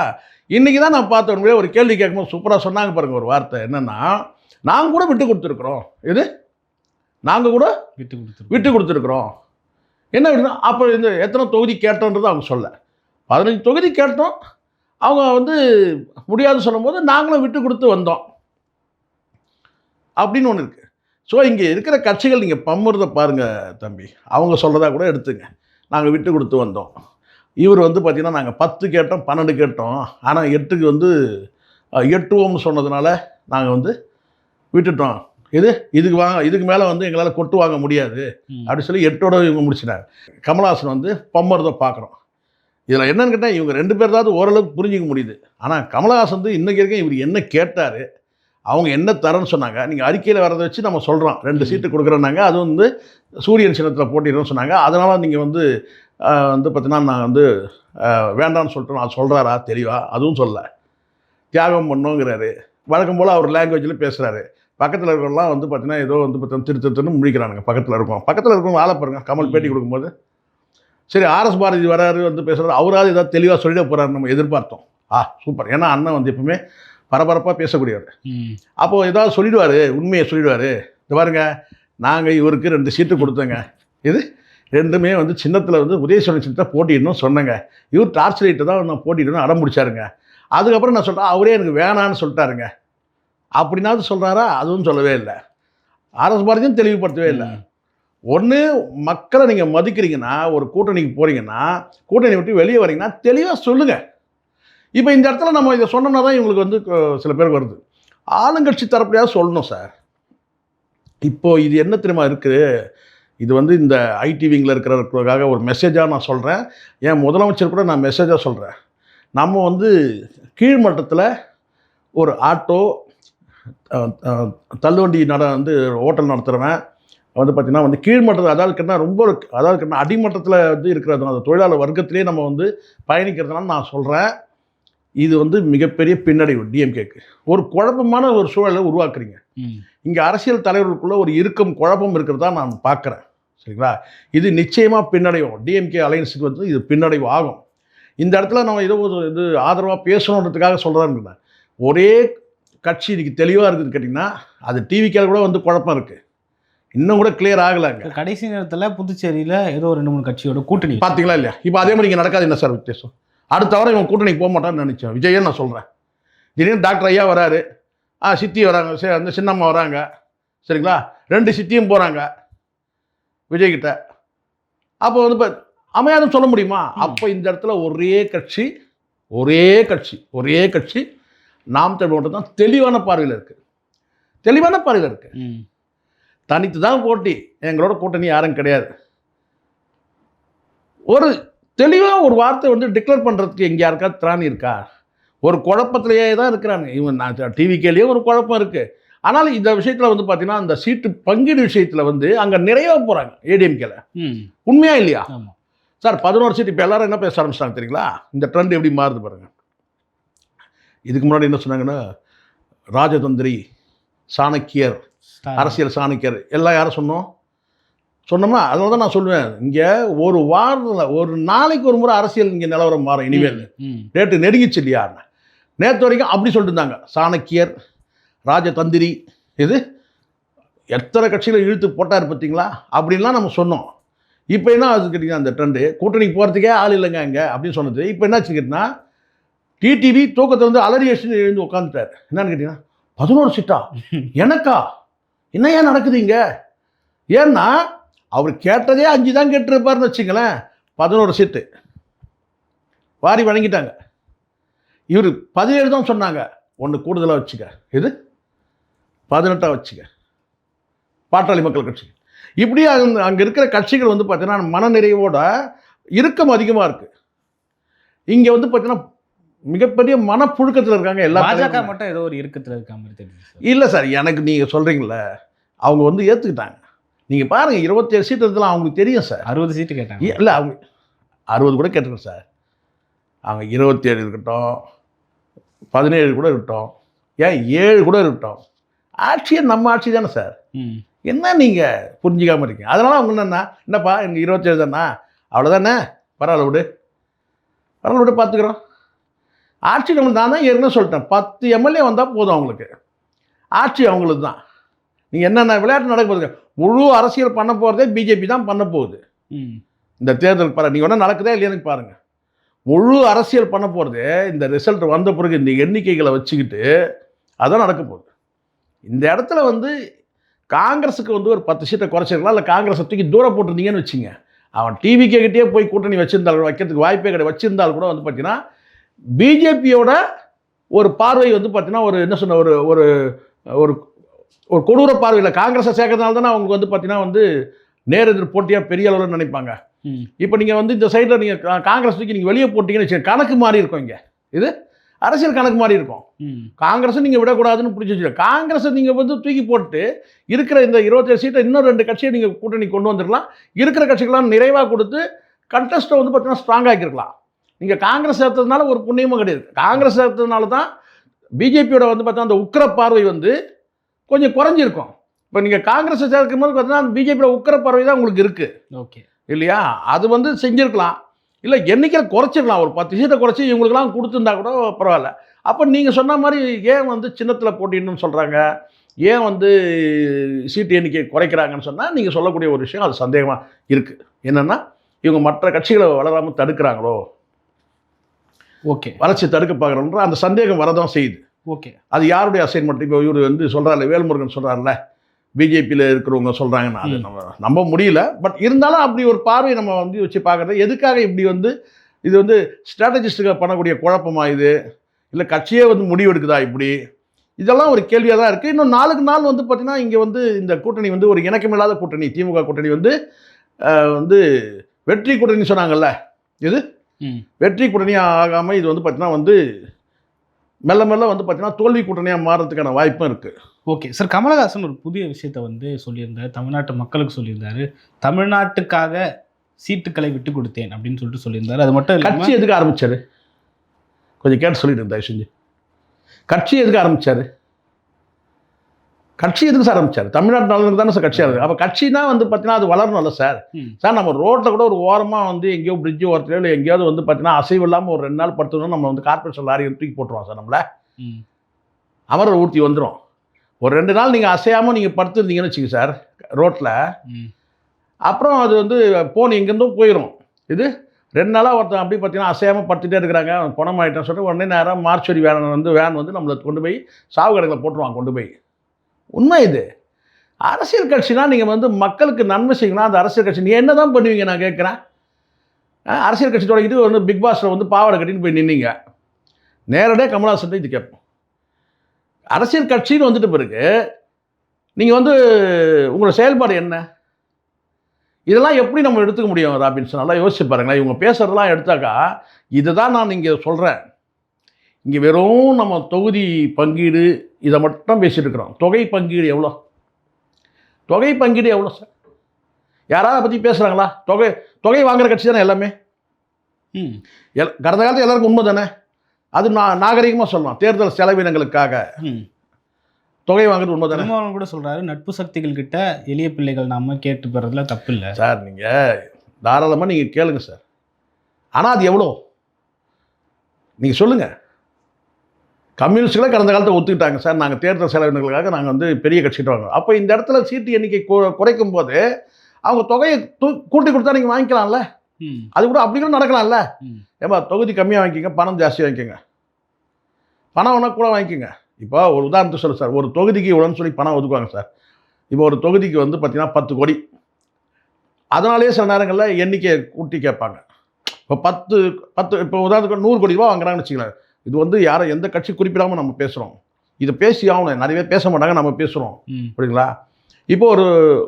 இன்றைக்கி தான் நான் பார்த்தவங்களே ஒரு கேள்வி கேட்கும்போது சூப்பராக சொன்னாங்க பாருங்கள் ஒரு வார்த்தை, என்னென்னா, நாங்கள் கூட விட்டு கொடுத்துருக்குறோம். நாங்கள் கூட விட்டு கொடுத்துருக்குறோம். என்ன அப்படின்னா, அப்போ இந்த எத்தனை தொகுதி கேட்டோன்றது அவங்க சொல்ல, 15 தொகுதி கேட்டோம். அவங்க வந்து முடியாதுன்னு சொல்லும்போது நாங்களும் விட்டு கொடுத்து வந்தோம் அப்படின்னு ஒன்று இருக்குது. ஸோ இங்கே இருக்கிற கட்சிகள் நீங்கள் பம்முறதை பாருங்கள் தம்பி. அவங்க சொல்கிறதா கூட எடுத்துங்க, நாங்கள் விட்டு கொடுத்து வந்தோம். இவர் வந்து பார்த்திங்கன்னா, நாங்கள் 10 கேட்டோம், 12 கேட்டோம், ஆனால் 8க்கு வந்து 8 ஓம்னு சொன்னதுனால நாங்கள் வந்து விட்டுட்டோம். இதுக்கு மேலே வந்து எங்களால் கொட்டு வாங்க முடியாது அப்படி சொல்லி 8ஓட இவங்க முடிச்சிட்டாங்க. கமலஹாசன் வந்து பம்மறதை பார்க்குறோம். இதில் என்னன்னு கேட்டால், இவங்க 2 பேர் தான் ஓரளவுக்கு புரிஞ்சிக்க முடியுது. ஆனால் கமலஹாசன் வந்து இன்றைக்கி இருக்க இவர் என்ன கேட்டார், அவங்க என்ன தரேன்னு சொன்னாங்க, நீங்கள் அறிக்கையில் வரதை வச்சு நம்ம சொல்கிறோம் 2 சீட்டு கொடுக்குறோன்னாங்க. அது வந்து சூரியன் சின்னத்தில் போட்டிடுறோம்னு சொன்னாங்க. அதனால் நீங்கள் வந்து பார்த்தீங்கன்னா, நான் வந்து வேண்டான்னு சொல்லிட்டோம். அது சொல்கிறாரா தெளிவா? அதுவும் சொல்ல. தியாகம் பண்ணோங்கிறாரு. வழக்கம் போல் அவர் லாங்குவேஜில் பேசுகிறாரு. பக்கத்தில் இருக்கிறவங்களாம் வந்து பார்த்தீங்கன்னா, ஏதோ வந்து பார்த்தீங்கன்னா திருத்தன்னு முடிக்கிறானுங்க. பக்கத்தில் இருக்கவங்க ஆளை பாருங்கள். கமல் பேட்டி கொடுக்கும்போது, சரி ஆர்எஸ் பாரதி வராரு வந்து பேசுகிறாரு, அவராது ஏதாவது தெளிவாக சொல்லிட போகிறாரு நம்ம எதிர்பார்த்தோம். சூப்பர். ஏன்னா அண்ணன் வந்து எப்பவுமே பரபரப்பாக பேசக்கூடியவர். அப்போது ஏதாவது சொல்லிடுவார், உண்மையை சொல்லிடுவார். இந்த பாருங்க, நாங்கள் இவருக்கு 2 சீட்டு கொடுத்தோங்க, ரெண்டுமே வந்து சின்னத்தில் வந்து உதயசூரியன் சின்னத்தை போட்டிடணும் சொன்னேங்க. இவர் டார்ச் லைட்டை தான் நான் போட்டிடணும் அடம் பிடிச்சாருங்க. அதுக்கப்புறம் நான் சொல்கிறேன், அவரே எனக்கு வேணான்னு சொல்லிட்டாருங்க. அப்படின்னாவது சொல்கிறாரா? அதுவும் சொல்லவே இல்லை. ஆர்எஸ் பாரதியும் தெளிவுபடுத்தவே இல்லை. ஒன்று, மக்களை நீங்கள் மதிக்கிறீங்கன்னா, ஒரு கூட்டணிக்கு போகிறீங்கன்னா, கூட்டணி விட்டு வெளியே வரீங்கன்னா தெளிவாக சொல்லுங்கள். இப்போ இந்த இடத்துல நம்ம இதை சொன்னோம்னா தான் இவங்களுக்கு வந்து சில பேருக்கு வருது. ஆளுங்கட்சி தரப்படியாவது சொல்லணும் சார். இப்போது இது என்ன தெரியுமா இருக்குது, இது வந்து இந்த ஐடி விங்கில் இருக்கிறவர்களுக்காக ஒரு மெசேஜாக நான் சொல்கிறேன். என் முதலமைச்சர் கூட நான் மெசேஜாக சொல்கிறேன். நம்ம வந்து கீழ்மட்டத்தில் ஒரு ஆட்டோ தள்ளுவண்டி வந்து ஹோட்டல் நடத்துகிறவன் வந்து பார்த்திங்கன்னா வந்து கீழ்மட்டத்தில், அதாவது அடிமட்டத்தில் வந்து இருக்கிற அந்த தொழிலாளர் வர்க்கத்திலே நம்ம வந்து பயணிக்கிறதுனால நான் சொல்கிறேன், இது வந்து மிகப்பெரிய பின்னடைவு டிஎம்கேக்கு. ஒரு குழப்பமான ஒரு சூழலை உருவாக்குறீங்க. இங்கே அரசியல் தலைவர்களுக்குள்ள ஒரு குழப்பம் இருக்கிறதா நான் பார்க்குறேன். சரிங்களா? இது நிச்சயமாக பின்னடைவும். டிஎம்கே அலையன்ஸுக்கு வந்து இது பின்னடைவு ஆகும். இந்த இடத்துல நம்ம ஏதோ ஒரு இது ஆதரவாக பேசணுன்றதுக்காக சொல்கிறதான்னு, ஒரே கட்சி இன்றைக்கி தெளிவாக இருக்குதுன்னு கேட்டிங்கன்னா, அது டிவிக்கே கூட வந்து குழப்பம் இருக்குது. இன்னும் கூட கிளியர் ஆகலைங்க. கடைசி நேரத்தில் புதுச்சேரியில் ஏதோ 2-3 கட்சியோட கூட்டணி பார்த்தீங்களா இல்லையா? இப்போ அதே மாதிரி இங்கே நடக்காது. என்ன சார் வித்தியாசம்? அடுத்த வாரம் இவன் கூட்டணிக்கு போக மாட்டான்னு நினச்சேன். விஜயை நான் சொல்கிறேன். திடீர்னு டாக்டர் ஐயா வராரு, சித்தி வராங்க, சரி அந்த சின்னம்மா வராங்க. சரிங்களா? 2 சித்தியும் போகிறாங்க விஜய்கிட்ட. அப்போ வந்து இப்போ அமையாதுன்னு சொல்ல முடியுமா? அப்போ இந்த இடத்துல ஒரே கட்சி நாம் தமிழ் மட்டும் தான் தெளிவான பார்வையில் இருக்குது. தனித்து தான் போட்டி. எங்களோட கூட்டணி யாரும் கிடையாது. ஒரு தெளிவாக ஒரு வார்த்தை வந்து டிக்ளேர் பண்ணுறதுக்கு எங்கே யாருக்காவது திராணி இருக்கா? ஒரு குழப்பத்திலேயே தான் இருக்கிறாங்க இவன். நான் டிவிக்கேலேயும் ஒரு குழப்பம் இருக்குது. ஆனால் இந்த விஷயத்தில் வந்து பார்த்தீங்கன்னா, அந்த சீட்டு பங்கீடு விஷயத்தில் வந்து அங்கே நிறைய போகிறாங்க ஏடிஎம்கேல. உண்மையா இல்லையா சார்? 11 சீட்டு. இப்போ எல்லாரும் என்ன பேச ஆரம்பிச்சிட்டாங்க தெரியுங்களா? இந்த ட்ரெண்ட் எப்படி மாறுது பாருங்கள். இதுக்கு முன்னாடி என்ன சொன்னாங்கன்னா, ராஜதந்திரி, சாணக்கியர், அரசியல் சாணக்கியர் எல்லாம் யாரும் சொன்னோமா? அதனால தான் நான் சொல்லுவேன், இங்கே ஒரு வாரத்தில் ஒரு நாளைக்கு ஒரு முறை அரசியல் இங்கே நிலவரம் மாறும். இனிமேல் டேட்டு நெருங்கிச்சு இல்லையா? நேற்று வரைக்கும் அப்படி சொல்லிட்டு இருந்தாங்க, சாணக்கியர், ராஜதந்திரி, இது எத்தனை கட்சிகளை இழுத்து போட்டார் பார்த்தீங்களா அப்படின்லாம் நம்ம சொன்னோம். இப்போ என்ன அது கேட்டிங்கன்னா, அந்த ட்ரெண்டு கூட்டணிக்கு போகிறதுக்கே ஆள் இல்லைங்க இங்கே அப்படின்னு சொன்னது இப்போ என்னாச்சு கேட்டிங்கன்னா, டிடிவி தூக்கத்தை வந்து அலறி அடிச்சு எழுந்து உட்காந்துட்டார். என்னன்னு கேட்டிங்கன்னா, 11 சீட்டா எனக்கா? என்ன ஏன் நடக்குது இங்கே? ஏன்னா அவர் கேட்டதே 5 தான் கேட்டிருப்பாருன்னு வச்சுங்களேன். 11 சீட்டு வாரி வழங்கிட்டாங்க. இவர் 17 தான் சொன்னாங்க. ஒன்று கூடுதலாக வச்சுக்க, இது 18 வச்சுக்க, பாட்டாளி மக்கள் கட்சி. இப்படி அங்கே இருக்கிற கட்சிகள் வந்து பார்த்தீங்கன்னா மனநிறைவோட இறுக்கம் அதிகமாக இருக்குது. இங்கே வந்து பார்த்தீங்கன்னா மிகப்பெரிய மனப்புழுக்கத்தில் இருக்காங்க. எல்லா பாஜக மட்டும் ஏதோ ஒரு இறுக்கத்தில் இருக்க மாதிரி தெரியுது. இல்லை சார், எனக்கு நீங்கள் சொல்கிறீங்கள அவங்க வந்து ஏற்றுக்கிட்டாங்க. நீங்கள் பாருங்கள், 27 சீட்டு இருந்தலாம் அவங்களுக்கு தெரியும் சார். 60 சீட்டு கேட்டாங்க. இல்லை, அவங்க 60 கூட கேட்டுருக்கேன் சார். அவங்க 27 இருக்கட்டும், 17 கூட இருக்கட்டும், ஏன் 7 கூட இருக்கட்டும், ஆட்சியே நம்ம ஆட்சி தானே சார். என்ன நீங்கள் புரிஞ்சிக்காமல் இருக்கீங்க? அதனால் அவங்க என்னப்பா எனக்கு 27 தானா, அவ்வளோதானே, பரவாயில்ல விடு பார்த்துக்குறோம். ஆட்சி நம்ம நான் தான் ஏற்கனவே சொல்லிட்டேன், 10 எம்எல்ஏ வந்தால் போதும் அவங்களுக்கு. ஆட்சி அவங்களுக்கு தான். நீங்கள் என்னென்ன விளையாட்டு நடக்க போகுது, முழு அரசியல் பண்ண போகிறதே பிஜேபி தான் பண்ண போகுது. இந்த தேர்தல் பாருங்கள், நீங்கள் ஒன்றா நடக்குதா இல்லையான்னு பாருங்கள். முழு அரசியல் பண்ண போகிறதே இந்த ரிசல்ட் வந்த பிறகு இந்த எண்ணிக்கைகளை வச்சுக்கிட்டு அதான் நடக்க போகுது. இந்த இடத்துல வந்து காங்கிரஸுக்கு வந்து ஒரு 10 சீட்டை குறைச்சிருக்கலாம், இல்லை காங்கிரஸை தூக்கி தூரம் போட்டிருந்தீங்கன்னு வச்சுங்க, அவன் டிவிகே கிட்டே போய் கூட்டணி வச்சிருந்தால் வைக்கிறதுக்கு வாய்ப்பே கிடையாது. வச்சிருந்தால் கூட வந்து பார்த்தீங்கன்னா பிஜேபியோட ஒரு பார்வை வந்து பார்த்தீங்கன்னா ஒரு என்ன சொன்ன ஒரு ஒரு ஒரு ஒரு கொடூர பார்வையில் காங்கிரஸை சேர்க்கறதுனால தானே அவங்க வந்து பார்த்தீங்கன்னா வந்து நேர் எதிர் போட்டியாக பெரிய அளவில் நினைப்பாங்க. இப்போ நீங்கள் வந்து இந்த சைடில் நீங்கள் காங்கிரஸ் தூக்கி நீங்கள் வெளியே போட்டிங்கன்னு வச்சு கணக்கு மாறி இருக்கும். இங்கே இது அரசியல் கணக்கு மாறி இருக்கும். காங்கிரஸை நீங்கள் விடக்கூடாதுன்னு பிடிச்சி வச்சு, காங்கிரஸை நீங்கள் வந்து தூக்கி போட்டு இருக்கிற இந்த 27 சீட்டை இன்னும் 2 கட்சியை நீங்கள் கூட்டணி கொண்டு வந்துருக்கலாம். இருக்கிற கட்சிகளாம் நிறைவாக கொடுத்து கண்டெஸ்ட்டை வந்து பார்த்தீங்கன்னா ஸ்ட்ராங் ஆக்கியிருக்கலாம். நீங்கள் காங்கிரஸ் சேர்த்ததுனால ஒரு புண்ணியமும் கிடையாது. காங்கிரஸ் சேர்த்ததுனால தான் பிஜேபியோட வந்து பார்த்தா அந்த உக்கிர பார்வை வந்து கொஞ்சம் குறைஞ்சிருக்கும். இப்போ நீங்கள் காங்கிரஸை சேர்க்கும் போது பார்த்தீங்கன்னா பிஜேபியோட உக்கிர பார்வை தான் உங்களுக்கு இருக்குது. ஓகே இல்லையா? அது வந்து செஞ்சுருக்கலாம், இல்லை எண்ணிக்கையில் குறைச்சிருக்கலாம். ஒரு 10 சீட்டை குறைச்சி இவங்களுக்கெல்லாம் கொடுத்துருந்தா கூட பரவாயில்ல. அப்போ நீங்கள் சொன்ன மாதிரி ஏன் வந்து சின்னத்தில் போட்டின்னு சொல்கிறாங்க, ஏன் வந்து சீட்டு எண்ணிக்கை குறைக்கிறாங்கன்னு சொன்னால் நீங்கள் சொல்லக்கூடிய ஒரு விஷயம் அது சந்தேகமாக இருக்குது. என்னென்னா இவங்க மற்ற கட்சிகளை வளராமல் தடுக்கிறாங்களோ, ஓகே வளர்ச்சி தடுக்க பார்க்குறோன்ற அந்த சந்தேகம் வரதான் செய்யுது. ஓகே, அது யாருடைய அசைன்மெண்ட்? இப்போ இவர் வந்து சொல்கிறார்ல, வேல்முருகன் சொல்கிறார்ல, பிஜேபியில் இருக்கிறவங்க சொல்கிறாங்கன்னு அது நம்ம நம்ப முடியல. பட் இருந்தாலும் அப்படி ஒரு பார்வை நம்ம வந்து வச்சு பார்க்குறது எதுக்காக இப்படி வந்து இது வந்து ஸ்ட்ராட்டஜிஸ்ட்டுக்கு பண்ணக்கூடிய குழப்பமா இது, இல்லை கட்சியே வந்து முடிவு எடுக்குதா இப்படி, இதெல்லாம் ஒரு கேள்வியாக தான் இருக்குது. இன்னும் நாளுக்கு நாள் வந்து பார்த்திங்கன்னா இங்கே வந்து இந்த கூட்டணி வந்து ஒரு இணக்கமில்லாத கூட்டணி, திமுக கூட்டணி வந்து வந்து வெற்றி கூட்டணி சொன்னாங்கல்ல, இது வெற்றி கூட்டணியாக ஆகாமல் இது வந்து பார்த்திங்கன்னா வந்து மெல்ல மெல்ல வந்து பார்த்திங்கன்னா தோல்வி கூட்டணியாக மாறுறதுக்கான வாய்ப்பும் இருக்குது. ஓகே சார், கமலஹாசன் ஒரு புதிய விஷயத்தை வந்து சொல்லியிருந்தார், தமிழ்நாட்டு மக்களுக்கு சொல்லியிருந்தாரு, தமிழ்நாட்டுக்காக சீட்டுக்களை விட்டு கொடுத்தேன் அப்படின்னு சொல்லிட்டு சொல்லியிருந்தாரு. அது மட்டும் இல்லை, கட்சி எதுக்கு ஆரம்பித்தார் கொஞ்சம் கேட்டு சொல்லிட்டு தயவு செஞ்சு. கட்சி எதுக்கு ஆரம்பித்தார்? கட்சி எதுக்கு சார் ஆரம்பித்தார்? தமிழ்நாட்டு நலனுக்கு தானே சார் கட்சியாக இருக்குது. அப்போ கட்சினா வந்து பார்த்தீங்கன்னா அது வளரணும்ல சார். சார் நம்ம ரோட்டில் கூட ஒரு ஓரமாக வந்து எங்கேயோ பிரிட்ஜு ஓரத்துலையோ இல்லை எங்கேயாவது வந்து பார்த்தீங்கன்னா அசைவு இல்லாமல் ஒரு 2 நாள் படுத்தணும், நம்ம வந்து கார்பரேஷன் லாரி தூக்கி போட்டுருவோம் சார். நம்மளை அமர ஊர்த்தி வந்துடும். ஒரு 2 நாள் நீங்கள் அசையாமல் நீங்கள் படுத்துருந்தீங்கன்னு வச்சுங்க சார் ரோட்டில், அப்புறம் அது வந்து போன் எங்கேருந்தும் போயிடும். இது 2 நாளாக ஒருத்தன் அப்படி பார்த்தீங்கன்னா அசையாமல் படுத்துகிட்டே இருக்கிறாங்க, பணம் ஆகிட்டேன்னு சொல்லிட்டு உடனே நேரம் மார்ச்சரி வேன் வந்து நம்மளை கொண்டு போய் சாவு கடையில் போட்டுருவாங்க கொண்டு போய். உண்மை இது. அரசியல் கட்சினா நீங்கள் வந்து மக்களுக்கு நன்மை செய்யணும். அந்த அரசியல் கட்சி நீங்கள் என்ன தான் பண்ணுவீங்க நான் கேட்குறேன். அரசியல் கட்சி தொடங்கிட்டு வந்து பிக் பாஸில் வந்து பாவாடை கட்டின்னு போய் நின்னீங்க. நேரடியாக கமலஹாசன் இது கேட்போம். அரசியல் கட்சின்னு வந்துட்டு பிறகு நீங்கள் வந்து உங்களோட செயல்பாடு என்ன? இதெல்லாம் எப்படி நம்ம எடுத்துக்க முடியும் ராபின்சன்? நல்லா யோசிச்சு பாருங்களேன். இவங்க பேசுகிறதெல்லாம் எடுத்தாக்கா இதுதான் நான் இங்கே சொல்கிறேன். இங்கே வெறும் நம்ம தொகுதி பங்கீடு இதை மட்டும் பேசிட்டு இருக்கிறோம். தொகை பங்கீடு எவ்வளோ? தொகை பங்கீடு எவ்வளோ சார்? யாராவது அதை பற்றி பேசுகிறாங்களா? தொகை வாங்குகிற கட்சி தானே எல்லாமே. கடந்த காலத்தில் எல்லாருக்கும் உண்மை தானே. அது நாகரிகமாக சொல்லலாம். தேர்தல் செலவினங்களுக்காக தொகை வாங்குறது உண்மை தானே திருமாவளவன் கூட சொல்றாரு, நட்பு சக்திகள் கிட்ட எளிய பிள்ளைகள் நாம கேட்டு பெறதுல தப்பு இல்லை சார். நீங்கள் தாராளமாக நீங்கள் கேளுங்க சார். ஆனால் அது எவ்வளோ நீங்கள் சொல்லுங்கள். கம்யூனிஸ்டுகளை கடந்த காலத்தை ஒத்துக்கிட்டாங்க சார், நாங்கள் தேர்தல் செலவினங்களுக்காக நாங்கள் வந்து பெரிய கட்சிக்கிட்ட வாங்குவோம். அப்போ இந்த இடத்துல சீட்டு எண்ணிக்கை குறைக்கும் போது அவங்க தொகையை கூட்டி கொடுத்தா நீங்கள் வாங்கிக்கலாம்ல. அது கூட அப்படி கூட நடக்கலாம்ல. ஏப்பா தொகுதி கம்மியாக வாங்கிக்கோங்க, பணம் ஜாஸ்தியாக வாங்கிக்கோங்க, பணம் வேணால் கூட வாங்கிக்கோங்க. இப்போ ஒரு உதாரணத்துக்கு சொல்லு சார், ஒரு தொகுதிக்கு இவ்வளோன்னு சொல்லி பணம் ஒதுக்குவாங்க சார். இப்போ ஒரு தொகுதிக்கு வந்து பார்த்தீங்கன்னா 10 கோடி. அதனாலேயே சில நேரங்களில் எண்ணிக்கையை கூட்டி கேட்பாங்க. இப்போ 10 இப்போ உதாரணத்துக்கு 100 கோடி ரூபா வாங்குறாங்கன்னு வச்சுக்கலாம். இது வந்து யாரை எந்த கட்சி குறிப்பிடாமல் நம்ம பேசுகிறோம். இதை பேசி ஆகணும். நிறைய பேர் பேச மாட்டாங்க, நம்ம பேசுகிறோம். புரியுங்களா? இப்போ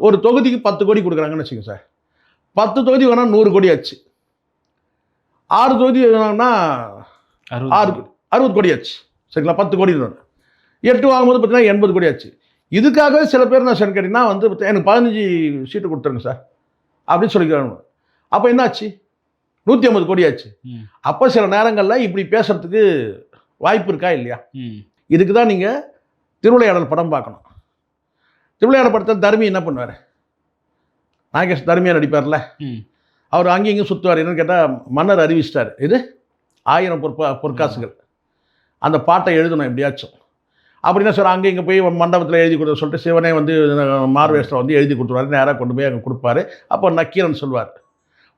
ஒரு தொகுதிக்கு 10 கோடி கொடுக்குறாங்கன்னு வச்சுக்கோங்க சார். 10 தொகுதி வேணால் 100 கோடி ஆச்சு. 6 தொகுதி வேணாம்னா 60 கோடி ஆச்சு. சரிங்களா? 10 கோடி 8 வாங்கும்போது பார்த்தீங்கன்னா 80 கோடி ஆச்சு. இதுக்காகவே சில பேர் நான் சார் கேட்டிங்கன்னா வந்து எனக்கு 15 சீட்டு கொடுத்துருங்க சார் அப்படின்னு சொல்லிக்கிறாங்க. அப்போ என்னாச்சு? 150 கோடி ஆச்சு. அப்போ சில நேரங்களில் இப்படி பேசுறதுக்கு வாய்ப்பு இருக்கா இல்லையா? இதுக்கு தான் நீங்கள் திருவிளையாடல் படம் பார்க்கணும். திருவிளையாடல் படத்தை தர்மி என்ன பண்ணுவார்? நாகேஷ் தர்மியாக நடிப்பார்ல, அவர் அங்கேயும் இங்கேயும் சுற்றுவார். என்னன்னு கேட்டால் மன்னர் அறிவிச்சிட்டார், இது 1000 பொற்காசுகள், அந்த பாட்டை எழுதணும் எப்படியாச்சும் அப்படின்னா சார். அங்கே இங்கே போய் மண்டபத்தில் எழுதி கொடுத்த சொல்லிட்டு சிவனே வந்து மார்வேஸ்டர் வந்து எழுதி கொடுத்துருவாரு. நேராக கொண்டு போய் அங்கே கொடுப்பாரு. அப்போ நக்கீரன் சொல்வார்,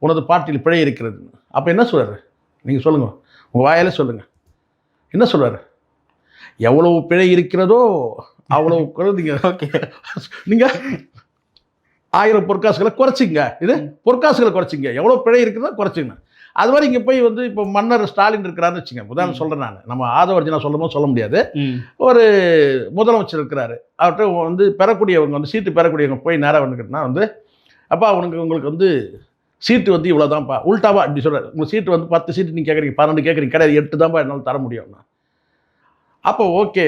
உனது பாட்டில் பிழை இருக்கிறது. அப்போ என்ன சொல்கிறார்? நீங்கள் சொல்லுங்கள், உங்கள் வாயாலே சொல்லுங்கள். என்ன சொல்கிறார்? எவ்வளவு பிழை இருக்கிறதோ அவ்வளோ நீங்கள் 1000 பொற்காசுகளை குறைச்சிங்க. இது பொற்காசுகளை குறைச்சிங்க, எவ்வளோ பிழை இருக்கிறதோ குறைச்சிங்க. அது மாதிரி இங்கே போய் வந்து இப்போ மன்னர் ஸ்டாலின் இருக்கிறாருன்னு வச்சுங்க, உதாரணம் சொல்கிறேன் நான். நம்ம ஆதவர்ஜனா சொல்ல முடியாது. ஒரு முதலமைச்சர் இருக்கிறாரு, அவர்கிட்ட வந்து பெறக்கூடியவங்க வந்து சீட்டு பெறக்கூடியவங்க போய் நேராக வந்துக்கிட்டனா வந்து, அப்பா உங்களுக்கு வந்து சீட்டு வந்து இவ்வளோ தான்ப்பா, உள்டாவா அப்படி சொல்கிறார். உங்கள் சீட்டு வந்து 10 சீட்டு நீங்கள் கேட்குறீங்க, 12 கேட்குறீங்க, கிடையாது 8 தான்ப்பா என்னால் தர முடியும்னா. அப்போ ஓகே,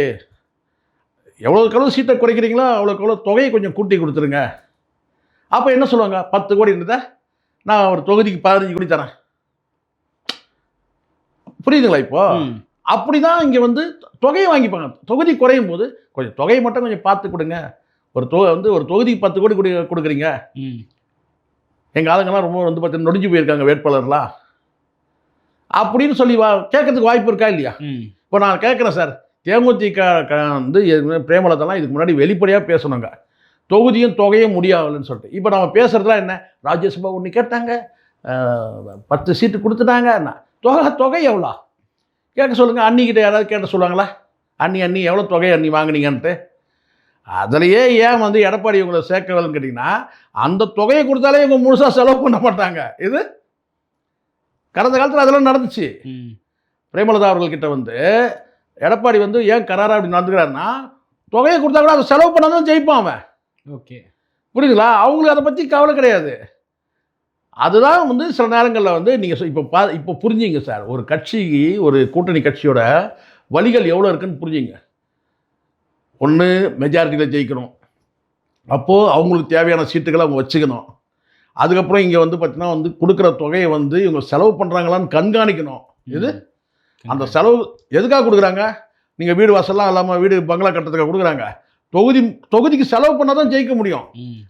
எவ்வளோக்கு சீட்டை குறைக்கிறீங்களோ அவ்வளோக்கு தொகையை கொஞ்சம் கூட்டி கொடுத்துருங்க. அப்போ என்ன சொல்லுவாங்க? 10 கோடி இருந்ததா நான் ஒரு தொகுதிக்கு 15 கோடி தரேன். புரியுதுங்களா? இப்போ அப்படி தான் இங்கே வந்து தொகையை வாங்கிப்பாங்க. தொகுதி குறையும் போது கொஞ்சம் தொகையை மட்டும் கொஞ்சம் பார்த்து கொடுங்க. ஒரு தொகுதிக்கு 10 கோடி கொடுக்குறீங்க. எங்கள் ஆளுங்கெல்லாம் ரொம்ப வந்து பார்த்தீங்கன்னா நொடிஞ்சு போயிருக்காங்க வேட்பாளர்லாம் அப்படின்னு சொல்லி கேட்கறதுக்கு வாய்ப்பு இருக்கா இல்லையா? இப்போ நான் கேட்குறேன் சார், தேமுதிக வந்து பிரேமலதெல்லாம் இதுக்கு முன்னாடி வெளிப்படையாக பேசணுங்க, தொகுதியும் தொகையும் முடியாதுன்னு சொல்லிட்டு. இப்போ நம்ம பேசுகிறதுலாம் என்ன? ராஜ்யசபா ஒன்று கேட்டாங்க, 10 சீட்டு கொடுத்துட்டாங்க. தொகை எவ்வளோ கேட்க சொல்லுங்கள். அன்னிக்கிட்ட யாராவது கேட்ட சொல்லுவாங்களா? அண்ணி எவ்வளோ தொகை அண்ணி வாங்கினீங்கன்ட்டு? அதுலேயே ஏன் வந்து எடப்பாடி இவங்களை சேர்க்கலன்னு கேட்டிங்கன்னா, அந்த தொகையை கொடுத்தாலே இவங்க முழுசாக செலவு பண்ண மாட்டாங்க. இது கடந்த காலத்தில் அதெல்லாம் நடந்துச்சு. பிரேமலதா அவர்கள்கிட்ட வந்து எடப்பாடி வந்து ஏன் கராராக அப்படி நடந்துக்கிறாருன்னா, தொகையை கொடுத்தா கூட அதை செலவு பண்ணாதான் ஜெயிப்பான் அவன். ஓகே, புரியுதுங்களா? அவங்களுக்கு அதை பற்றி கவலை கிடையாது. அதுதான் வந்து சில நேரங்களில் வந்து நீங்கள் இப்போ புரிஞ்சுங்க சார், ஒரு கட்சிக்கு ஒரு கூட்டணி கட்சியோட வழிகள் எவ்வளோ இருக்குன்னு புரிஞ்சுங்க. ஒன்று மெஜாரிட்டியில் ஜெயிக்கணும், அப்போது அவங்களுக்கு தேவையான சீட்டுகளை அவங்க வச்சுக்கணும். அதுக்கப்புறம் இங்கே வந்து பார்த்தீங்கன்னா வந்து கொடுக்குற தொகையை வந்து இவங்க செலவு பண்ணுறாங்களான்னு கண்காணிக்கணும். இது அந்த செலவு எதுக்காக கொடுக்குறாங்க? நீங்கள் வீடு வாசல்லாம் இல்லாமல் வீடு பங்களா கட்டுறதுக்காக கொடுக்குறாங்க. தொகுதிக்கு செலவு பண்ணால் தான் ஜெயிக்க முடியும்.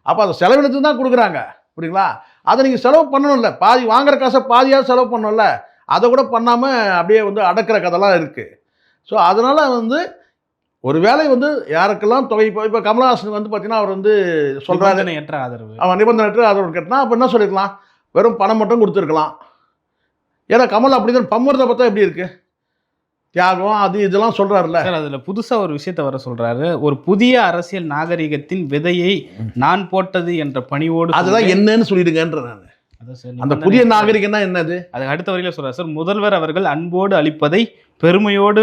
அப்போ அதை செலவினத்துக்கு தான் கொடுக்குறாங்க. புரியுங்களா? அதை நீங்கள் செலவு பண்ணணும்ல, பாதி வாங்குற காசை பாதியாக செலவு பண்ணணும்ல, அதை கூட பண்ணாமல் அப்படியே வந்து அடக்கிற கதைலாம் இருக்குது. ஸோ அதனால் வந்து ஒரு வேளை வந்து யாருக்கெல்லாம் தொகை இப்போ கமலஹாசனுக்கு வந்து பார்த்தீங்கன்னா அவர் வந்து சொல்கிறாரு நிபந்தனையற்ற ஆதரவு கேட்டால், அப்போ என்ன சொல்லியிருக்கலாம்? வெறும் பணம் மட்டும் கொடுத்துருக்கலாம். ஏன்னா கமல் அப்படி தான் பம்முறதை பார்த்தா எப்படி இருக்குது, தியாகம் அது இதெல்லாம் சொல்கிறாருல்ல சார். அதில் புதுசாக ஒரு விஷயத்தை வர சொல்கிறாரு, ஒரு புதிய அரசியல் நாகரிகத்தின் விதையை நான் போட்டது என்ற பணிவோடு. அதுதான் என்னன்னு சொல்லிடுங்கன்ற நான். அந்த புதிய நாகரிகம்னா என்னது? அது அடுத்த வரையில சொல்கிறார் சார். முதல்வர் அவர்கள் அன்போடு அளிப்பதை பெருமையோடு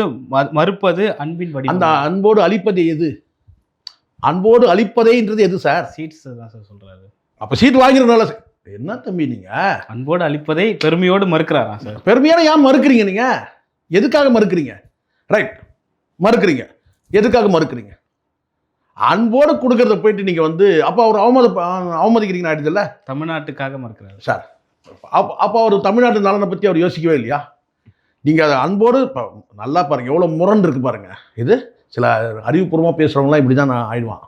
மறுப்பது அன்பின் வடி. அந்த அன்போடு அளிப்பது எது? அன்போடு அளிப்பதேன்றது எது சார்? சீட்ஸ் தான் சார் சொல்கிறாரு. அப்போ சீட் வாங்கிறதுனால என்ன தம்பி நீங்கள் அன்போடு அளிப்பதை பெருமையோடு மறுக்கிறாரா சார்? பெருமையான ஏன் மறுக்கிறீங்க? நீங்கள் எதுக்காக மறுக்கிறீங்க? ரைட், மறுக்கிறீங்க. எதுக்காக மறுக்கிறீங்க? அன்போடு கொடுக்கறத போயிட்டு நீங்கள் வந்து அப்போ அவர் அவமதிக்கிறீங்கன்னு ஆயிடுதில்ல. தமிழ்நாட்டுக்காக மறுக்கிறாரு சார். அப்போ அவர் தமிழ்நாட்டு நலனை பற்றி அவர் யோசிக்கவே இல்லையா? நீங்கள் அதை அன்போடு நல்லா பாருங்கள், எவ்வளோ முரண் இருக்குது பாருங்கள். இது சில அறிவுபூர்வமாக பேசுகிறவங்களாம் இப்படி தான் நான் ஆயிடுவான்.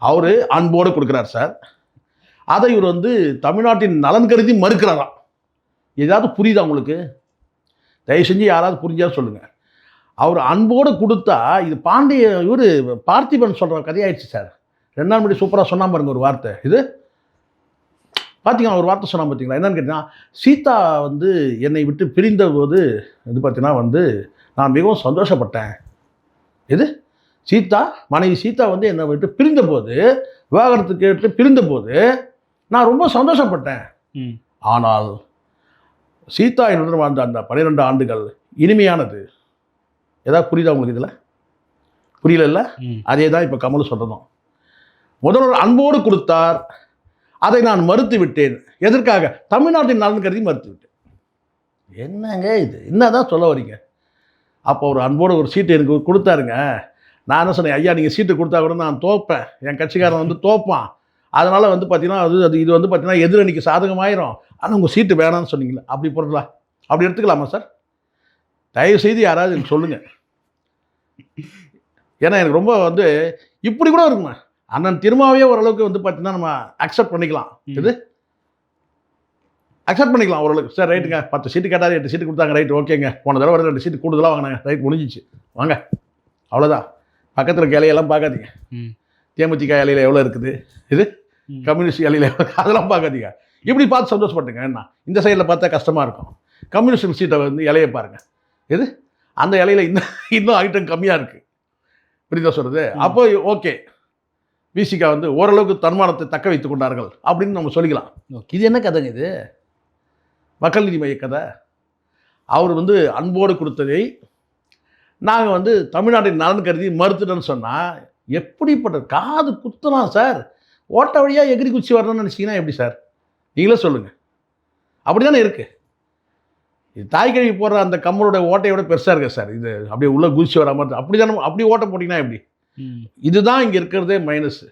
அவர் அன்போடு கொடுக்குறார் சார். அதை இவர் வந்து தமிழ்நாட்டின் நலன் கருதி மறுக்கிறாராம். ஏதாவது புரியுதா உங்களுக்கு? தயவு செஞ்சு யாராவது புரிஞ்சா சொல்லுங்கள். அவர் அன்போடு கொடுத்தா இது பாண்டிய இவர் பார்த்திபன் சொல்கிற கதையாயிடுச்சு சார். 2 நாள் முன்னாடி சூப்பராக சொன்னா பாருங்க ஒரு வார்த்தை. இது பார்த்தீங்கன்னா ஒரு வார்த்தை சொன்னா பார்த்தீங்களா? என்னன்னு கேட்டிங்கன்னா, சீதா வந்து என்னை விட்டு பிரிந்த போது இது பார்த்தீங்கன்னா வந்து நான் மிகவும் சந்தோஷப்பட்டேன். இது சீதா மனைவி சீதா வந்து என்னை விட்டு பிரிந்த போது, விவாகரத்து கேட்டு பிரிந்த போது நான் ரொம்ப சந்தோஷப்பட்டேன். ஆனால் சீதா என்னுடன் வாழ்ந்த அந்த 12 ஆண்டுகள் இனிமையானது. ஏதாவது புரியுதா உங்களுக்கு? இதில் புரியல? அதே தான் இப்போ கமல் சொல்கிறதும். முதல்வர் அன்போடு கொடுத்தார், அதை நான் மறுத்து விட்டேன். எதற்காக? தமிழ்நாட்டின் நலன் கருதி மறுத்து விட்டேன். என்னங்க இது? என்னதான் சொல்ல வரீங்க? அப்போ ஒரு அன்போடு ஒரு சீட்டு எனக்கு கொடுத்தாருங்க. நான் என்ன சொன்னேன், ஐயா நீங்கள் சீட்டு கொடுத்தா கூட நான் தோப்பேன், என் கட்சிக்காரன் வந்து தோப்பான், அதனால் வந்து பார்த்தீங்கன்னா இது வந்து பார்த்தீங்கன்னா எதிரணிக்கு சாதகமாயிரும், ஆனால் உங்கள் சீட்டு வேணாம்னு சொன்னீங்களே, அப்படி போடலாம், அப்படி எடுத்துக்கலாமா சார்? தயவு செய்து யாராவது எனக்கு சொல்லுங்கள். ஏன்னா எனக்கு ரொம்ப வந்து இப்படி கூட இருக்குமா, அண்ணன் திருமாவே ஓரளவுக்கு வந்து பார்த்தீங்கன்னா நம்ம அக்செப்ட் பண்ணிக்கலாம். இது அக்செப்ட் பண்ணிக்கலாம் ஓரளவுக்கு. சார் ரைட்டுங்க, 10 சீட்டு கேட்டார், 8 சீட்டு கொடுத்தாங்க, ரைட் ஓகேங்க, போன தடவை 2 சீட்டு கூடுதலாக வாங்கினாங்க, ரைட் முடிஞ்சிச்சு, வாங்க அவ்வளோதான். பக்கத்தில் இலையெல்லாம் பார்க்காதீங்க. தேமுதிக இலையில் எவ்வளோ இருக்குது, இது கம்யூனிஸ்ட் இலையில் எவ்வளோ, அதெல்லாம் பார்க்காதீங்க. இப்படி பார்த்து சந்தோஷப்பட்டுங்க. என்ன இந்த சைடில் பார்த்தா கஷ்டமாக இருக்கும். கம்யூனிஸ்ட் சீட்டை வந்து இலையை பாருங்கள், இது அந்த இலையில் இன்னும் ஐட்டம் கம்மியாக இருக்குது. புரியுதா சொல்கிறது? அப்போ ஓகே, விசிகா வந்து ஓரளவுக்கு தன்மானத்தை தக்க வைத்து கொண்டார்கள் அப்படின்னு நம்ம சொல்லிக்கலாம். இது என்ன கதைங்க? இது மக்கள் நீதி மைய கதை. அவர் வந்து அன்போடு கொடுத்ததை நாங்கள் வந்து தமிழ்நாட்டின் நலன் கருதி மறுத்துட்டோன்னு சொன்னால் எப்படிப்பட்ட காது குத்தலாம் சார்? ஓட்ட வழியாக எகிரி குச்சி வரணும்னு நினச்சிங்கன்னா எப்படி சார்? நீங்களே சொல்லுங்கள். அப்படி தானே இருக்குது. இது தாய்க்கழுவி போடுற அந்த கம்மலோட ஓட்டையோட பெருசாக இருக்குது சார். இது அப்படியே உள்ளே குதிச்சு வர மாதிரி அப்படி தானே, அப்படி ஓட்ட போட்டிங்கன்னா எப்படி? இதுதான் இங்கே இருக்கிறதே மைனஸு.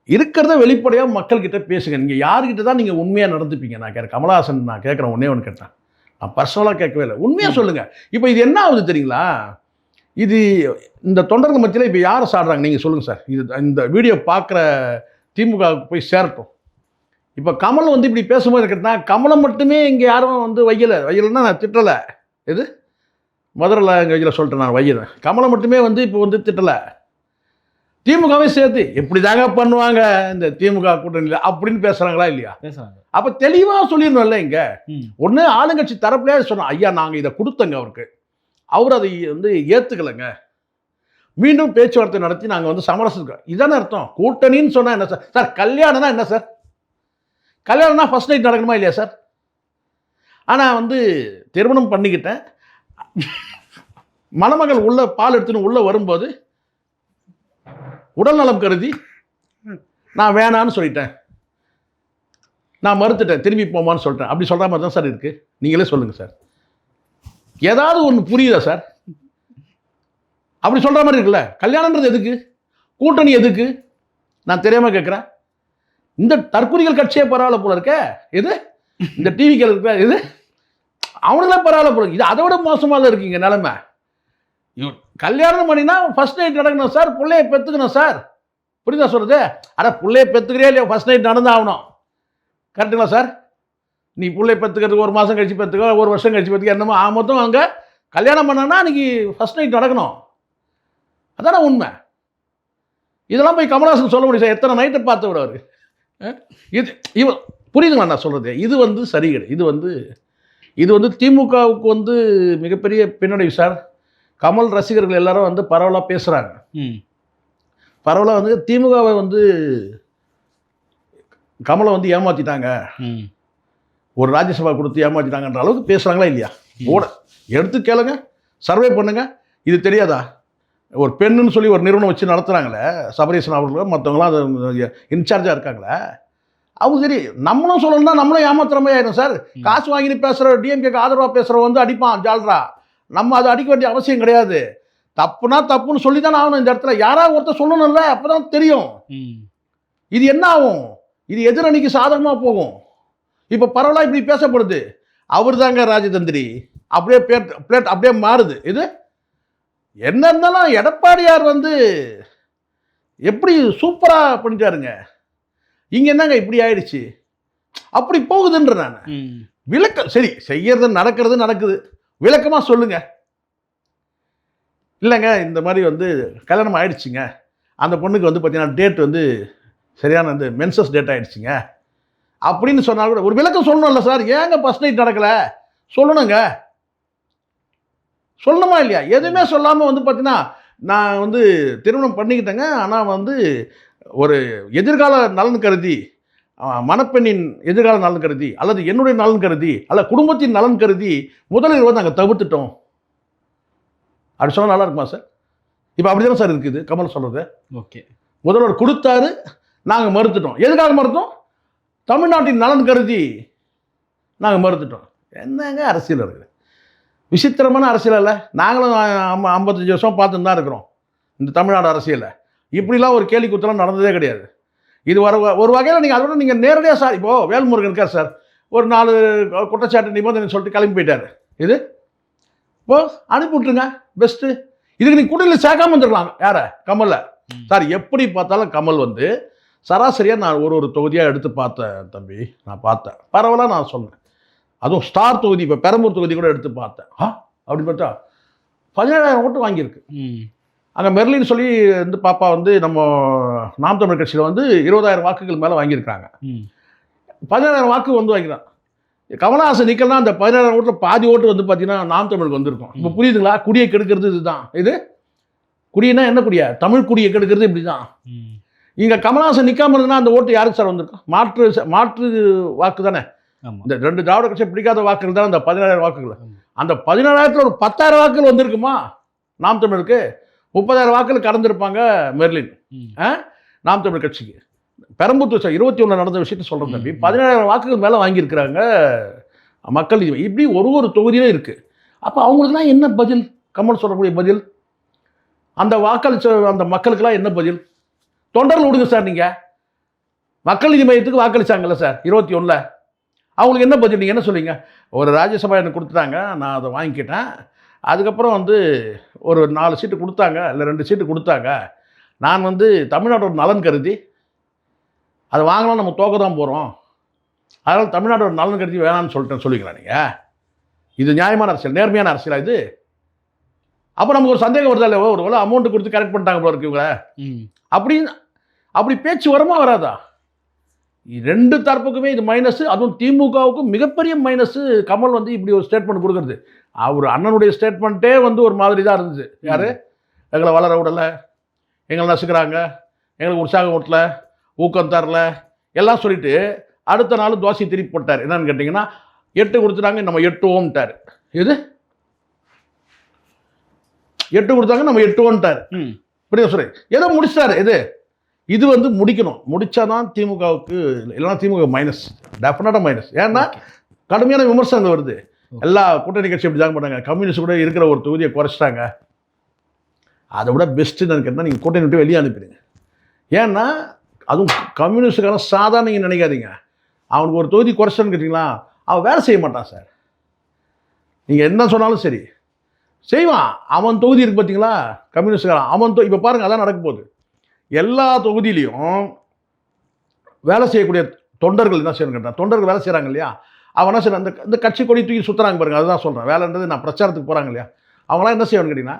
இருக்கிறத வெளிப்படையாக மக்கள்கிட்ட பேசுங்க. நீங்கள் யார்கிட்ட தான் நீங்கள் உண்மையாக நடந்துப்பீங்க? நான் கேட்குறேன், கமலஹாசன் நான் கேட்குறேன், ஒன்று கேட்டேன், நான் பர்சனலாக கேட்கவே இல்லை, உண்மையாக சொல்லுங்கள். இப்போ இது என்ன ஆகுது தெரியுங்களா? இது இந்த தொண்டர்கள் மத்தியில் இப்போ யாரை சாடுறாங்க நீங்கள் சொல்லுங்கள் சார். இது இந்த வீடியோ பார்க்குற திமுகவுக்கு போய் சேரட்டும். இப்போ கமல் வந்து இப்படி பேசும்போது கேட்டால், கமலை மட்டுமே இங்கே யாரும் வந்து வையலைன்னா நான் திட்டலை. இது மதுரையில் எங்கள் வையில் சொல்லிட்டேன், நான் வையிறேன். கமலை மட்டுமே வந்து இப்போ வந்து திட்டலை, திமுகவே சேர்த்து எப்படி தாங்க பண்ணுவாங்க இந்த திமுக கூட்டணியில் அப்படின்னு பேசுகிறாங்களா இல்லையா? பேசுகிறாங்க. அப்போ தெளிவாக சொல்லிடணும்ல. இங்கே ஒன்று ஆளுங்கட்சி தரப்புலேயே சொன்னோம், ஐயா நாங்கள் இதை கொடுத்தங்க அவருக்கு, அவர் அதை வந்து ஏற்றுக்கலைங்க, மீண்டும் பேச்சுவார்த்தை நடத்தி நாங்கள் வந்து சமரசம். இதானே அர்த்தம். கூட்டணின்னு சொன்னால் என்ன சார்? சார் கல்யாணம்னா என்ன சார்? கல்யாணம்னா ஃபர்ஸ்ட் நைட் நடக்கணுமா இல்லையா சார்? ஆனால் வந்து திருமணம் பண்ணிக்கிட்டேன், மணமகள் உள்ள பால் எடுத்துன்னு உள்ளே வரும்போது உடல் நலம் கருதி நான் வேணான்னு சொல்லிட்டேன், நான் மறுத்துட்டேன், திரும்பி போமான்னு சொல்லிட்டேன், அப்படி சொல்கிற மாதிரி தான் சார் இருக்குது. நீங்களே சொல்லுங்கள் சார். ஏதாவது ஒன்று புரியுதா சார்? அப்படி சொல்கிற மாதிரி இருக்குல்ல. கல்யாணன்றது எதுக்கு? கூட்டணி எதுக்கு? நான் தெரியாமல் கேட்குறேன். இந்த தற்கொலைகள் கட்சியே பரவாயில்ல போல இருக்க, இது இந்த டிவிக்கு இருக்க, இது அவனுங்களாம் பரவாயில்ல போல, இது அதை விட மோசமாக இருக்கீங்க நிலைமை. கல்யாணம் பண்ணினா ஃபர்ஸ்ட் நைட் நடக்கணும் சார், பிள்ளைய பெற்றுக்கணும் சார். புரியுதா சொல்கிறது? அட பிள்ளைய பெற்றுக்கிறே இல்லையா, ஃபர்ஸ்ட் நைட் நடந்தாகணும். கரெக்டுங்களா சார்? நீ பிள்ளைய பெற்றுக்கிறதுக்கு 1 மாதம் கழிச்சு பெற்றுக்க, 1 வருஷம் கழிச்சு பெற்றுக்க, என்னமோ மொத்தம் அங்கே கல்யாணம் பண்ணனா அன்றைக்கி ஃபர்ஸ்ட் நைட் நடக்கணும். அதானே உண்மை. இதெல்லாம் போய் கமலஹாசன் சொல்ல முடியும் சார்? எத்தனை நைட்டை பார்த்து விட அவர்? இது புரியுதுங்களா நான் சொல்கிறது? இது வந்து சரி கிடையாது. இது வந்து திமுகவுக்கு வந்து மிகப்பெரிய பின்னடைவு சார். கமல் ரசிகர்கள் எல்லாரும் வந்து பரவலாக பேசுகிறாங்க. பரவலாக வந்து திமுகவை வந்து கமலை வந்து ஏமாற்றிட்டாங்க, ஒரு ராஜ்யசபா கொடுத்து ஏமாற்றிட்டாங்கன்ற அளவுக்கு பேசுகிறாங்களா இல்லையா? எடுத்து கேளுங்க, சர்வே பண்ணுங்க. இது தெரியாதா? ஒரு பெண்ணுன்னு சொல்லி ஒரு நிறுவனம் வச்சு நடத்துகிறாங்களே, சபரீசன் அவர்களும் மற்றவங்களாம் அது இன்சார்ஜாக இருக்காங்களே, அவங்க சரி. நம்மளும் சொல்லணும்னா நம்மளும் ஏமாத்துற மாதிரி ஆயிடும் சார். காசு வாங்கிட்டு பேசுகிற டிஎம்கேக்கு ஆதரவாக பேசுகிறவங்க வந்து அடிப்பான் ஜால்ரா. நம்ம அதை அடிக்க வேண்டிய அவசியம் கிடையாது. தப்புனா தப்புன்னு சொல்லி தானே ஆகணும். இந்த இடத்துல யாராவது ஒருத்தர் சொல்லணும்ல, அப்போ தான் தெரியும். இது என்ன ஆகும்? இது எதிரணிக்கு சாதகமாக போகும். இப்போ பரவலாக இப்படி பேசப்படுது, அவர் தாங்க ராஜதந்திரி, அப்படியே பிளேட் அப்படியே மாறுது. இது என்ன இருந்தாலும் எடப்பாடியார் வந்து எப்படி சூப்பராக பண்ணிட்டாருங்க. இங்கே என்னங்க இப்படி ஆயிடுச்சு, அப்படி போகுதுன்ற நான் விளக்கம். சரி, செய்யறது நடக்கிறது நடக்குது, விளக்கமாக சொல்லுங்க. இல்லைங்க இந்த மாதிரி வந்து கல்யாணம் ஆயிடுச்சுங்க, அந்த பொண்ணுக்கு வந்து பார்த்தீங்கன்னா டேட் வந்து சரியான வந்து மென்சஸ் டேட் ஆயிடுச்சுங்க அப்படின்னு சொன்னால் கூட ஒரு விளக்கம் சொல்லணும்ல சார். ஏங்க ஃபர்ஸ்ட் நைட் நடக்கலை சொல்லணுங்க, சொல்லணுமா இல்லையா? எதுவுமே சொல்லாமல் வந்து பார்த்தீங்கன்னா நான் வந்து திருமணம் பண்ணிக்கிட்டேங்க, ஆனால் வந்து ஒரு எதிர்கால நலன் கருதி, மணப்பெண்ணின் எதிர்கால நலன் கருதி, அல்லது என்னுடைய நலன் கருதி, அல்லது குடும்பத்தின் நலன் கருதி முதலில் வந்து நாங்கள் தவிர்த்துட்டோம் அப்படி சொன்னால் நல்லா இருக்குமா சார்? இப்போ அப்படி தானே சார் இருக்குது கமல் சொல்கிறது. ஓகே, முதல்வர் கொடுத்தாரு, நாங்கள் மறுத்துட்டோம். எதுக்காக மறுத்தோம்? தமிழ்நாட்டின் நலன் கருதி நாங்கள் மறுத்துட்டோம். என்னங்க அரசியல் இருக்குது, விசித்திரமான அரசியல் இல்லை. நாங்களும் 55 வருஷம் பார்த்துன்னு தான் இருக்கிறோம் இந்த தமிழ்நாடு அரசியலை. இப்படிலாம் ஒரு கேலி குத்தலாம் நடந்ததே கிடையாது. இது ஒரு வகையில் நீங்கள் அதோட நீங்கள் நேரடியாக சார், இப்போது வேல்முருகன் இருக்கார் சார், ஒரு 4 குற்றச்சாட்டு நிபந்தனை சொல்லிட்டு கிளம்பி போயிட்டார். இது இப்போ அனுப்பி விட்ருங்க, பெஸ்ட்டு. இதுக்கு நீங்கள் கூட்டணியில் சேர்க்காம வந்துருக்கலாம். யாரை? கமலை சார். எப்படி பார்த்தாலும் கமல் வந்து சராசரியாக நான் ஒரு தொகுதியாக எடுத்து பார்த்தேன் தம்பி, நான் பார்த்தேன், பரவாயில்ல நான் சொன்னேன். அதுவும் ஸ்டார் தொகுதி, இப்போ பெரம்பூர் தொகுதி கூட எடுத்து பார்த்தேன். அப்படி பார்த்தா 17,000 ஓட்டு வாங்கியிருக்கு. அங்கே மெர்லின்னு சொல்லி வந்து பாப்பா வந்து நம்ம நாம் தமிழர் கட்சியில் வந்து 20,000 வாக்குகள் மேலே வாங்கியிருக்காங்க. 17,000 வாக்கு வந்து வாங்கிக்கிறான். கமலஹாசன் நிற்கலாம், அந்த 17,000 ஓட்டில் பாதி ஓட்டு வந்து பார்த்தீங்கன்னா நாம் தமிழுக்கு வந்திருக்கும். இப்போ புரியுதுங்களா? குடியை கெடுக்கிறது இதுதான். இது குடினா என்ன குடியா? தமிழ் குடியை கெடுக்கிறது இப்படி தான். இங்கே கமலஹாசன் நிற்காம இருந்தால் அந்த ஓட்டு யாருக்கு சார் வந்திருக்கும்? மாற்று வாக்கு தானே. இந்த 2 திராவிட கட்சியை பிடிக்காத வாக்குகள் தான் அந்த 17,000 வாக்குகள். அந்த 17,000 ஒரு 10,000 வாக்குகள் வந்திருக்குமா நாம் தமிழுக்கு? 30,000 வாக்குகள் கடந்திருப்பாங்க மெர்லின் நாம் தமிழ் கட்சிக்கு. பெரம்பூர் 21 நடந்த விஷயத்த சொல்கிறேன் தம்பி. 17,000 வாக்குகள் மேலே வாங்கியிருக்கிறாங்க மக்கள். இப்படி ஒரு தொகுதியிலே இருக்குது. அப்போ அவங்களுக்குலாம் என்ன பதில்? கமல் சொல்லக்கூடிய பதில், அந்த வாக்களிச்ச அந்த மக்களுக்கெல்லாம் என்ன பதில்? தொண்டர்கள் விடுங்க சார். நீங்கள் மக்கள் நீதி மையத்துக்கு வாக்களிச்சாங்கல்ல சார் 21, அவங்களுக்கு என்ன பதில்? நீங்கள் என்ன சொல்லுவீங்க? ஒரு ராஜ்யசபா எனக்கு கொடுத்துட்டாங்க, நான் அதை வாங்கிக்கிட்டேன். அதுக்கப்புறம் வந்து ஒரு 4 சீட்டு கொடுத்தாங்க, இல்லை 2 சீட்டு கொடுத்தாங்க. நான் வந்து தமிழ்நாட்டோட நலன் கருதி அதை வாங்கலாம், நம்ம தோக்க தான் போகிறோம், அதனால் தமிழ்நாட்டோட நலன் கருதி வேணான்னு சொல்லுவீங்களா நீங்கள்? இது நியாயமான அரசியல், நேர்மையான அரசியலா இது? அப்போ நமக்கு ஒரு சந்தேகம் வருதா இல்லை, ஒரு வேளை அமௌண்ட்டு கொடுத்து கரெக்ட் பண்ணிட்டாங்க போல இருக்கு இவங்கள அப்படி பேச்சு வருமா வராதா? 2 தரப்புக்குமே இது மைனஸ். அதுவும் திமுகவுக்கும் மிகப்பெரிய மைனஸ். கமல் வந்து இப்படி ஒரு ஸ்டேட்மெண்ட் கொடுக்குறது, அவர் அண்ணனுடைய ஸ்டேட்மெண்ட்டே வந்து ஒரு மாதிரி தான் இருந்துச்சு. யார்? எங்களை வளர விடலை, எங்களை நசுக்கிறாங்க, எங்களுக்கு உற்சாகம் ஊட்டல, ஊக்கம் தரல, எல்லாம் சொல்லிட்டு அடுத்த நாள் தோசை திருப்பி போட்டார். என்னன்னு கேட்டிங்கன்னா 8 கொடுத்துட்டாங்க, நம்ம 8 ஓம்ட்டார். இது 8 கொடுத்தாங்க, நம்ம 8 ஓம்ட்டார். புரியுது சொல்லி ஏதோ முடிச்சிட்டாரு. இது வந்து முடிக்கணும். முடிச்சாதான் திமுகவுக்கு, இல்லைன்னா திமுக மைனஸ், டெஃபினட்டாக மைனஸ். ஏன்னா கடுமையான விமர்சனம் வருது. எல்லா கூட்டணி கட்சி எப்படி தாங்க பண்ணாங்க, கம்யூனிஸ்ட் கூட இருக்கிற ஒரு தொகுதியை குறைச்சிட்டாங்க. அதை விட பெஸ்ட்டுன்னு கேட்டால் நீங்கள் கூட்டணி விட்டு வெளியே அனுப்பிடுங்க. ஏன்னா அதுவும் கம்யூனிஸ்டுக்கான சாதாரண நீங்கள் நினைக்காதீங்க. அவனுக்கு ஒரு தொகுதி குறைச்சான்னு கேட்டிங்களா, அவன் வேலை செய்ய மாட்டான் சார். நீங்கள் என்ன சொன்னாலும் சரி செய்வான். அவன் தொகுதி இருக்குது பார்த்தீங்களா கம்யூனிஸ்டுக்காரன், அவன் இப்போ பாருங்கள் அதான் நடக்க போகுது. எல்லா தொகுதியிலையும் வேலை செய்யக்கூடிய தொண்டர்கள் என்ன செய்யணும் கேட்டால், தொண்டர்கள் வேலை செய்கிறாங்க இல்லையா, அவன் என்ன செய்யணும், இந்த கட்சி கொடி தூக்கி சுற்றுறாங்க பாருங்கள், அதுதான் சொல்கிறேன். வேலைன்றது நான் பிரச்சாரத்துக்கு போகிறாங்க இல்லையா, அவங்களாம் என்ன செய்யணும்னு கேட்டிங்கன்னா,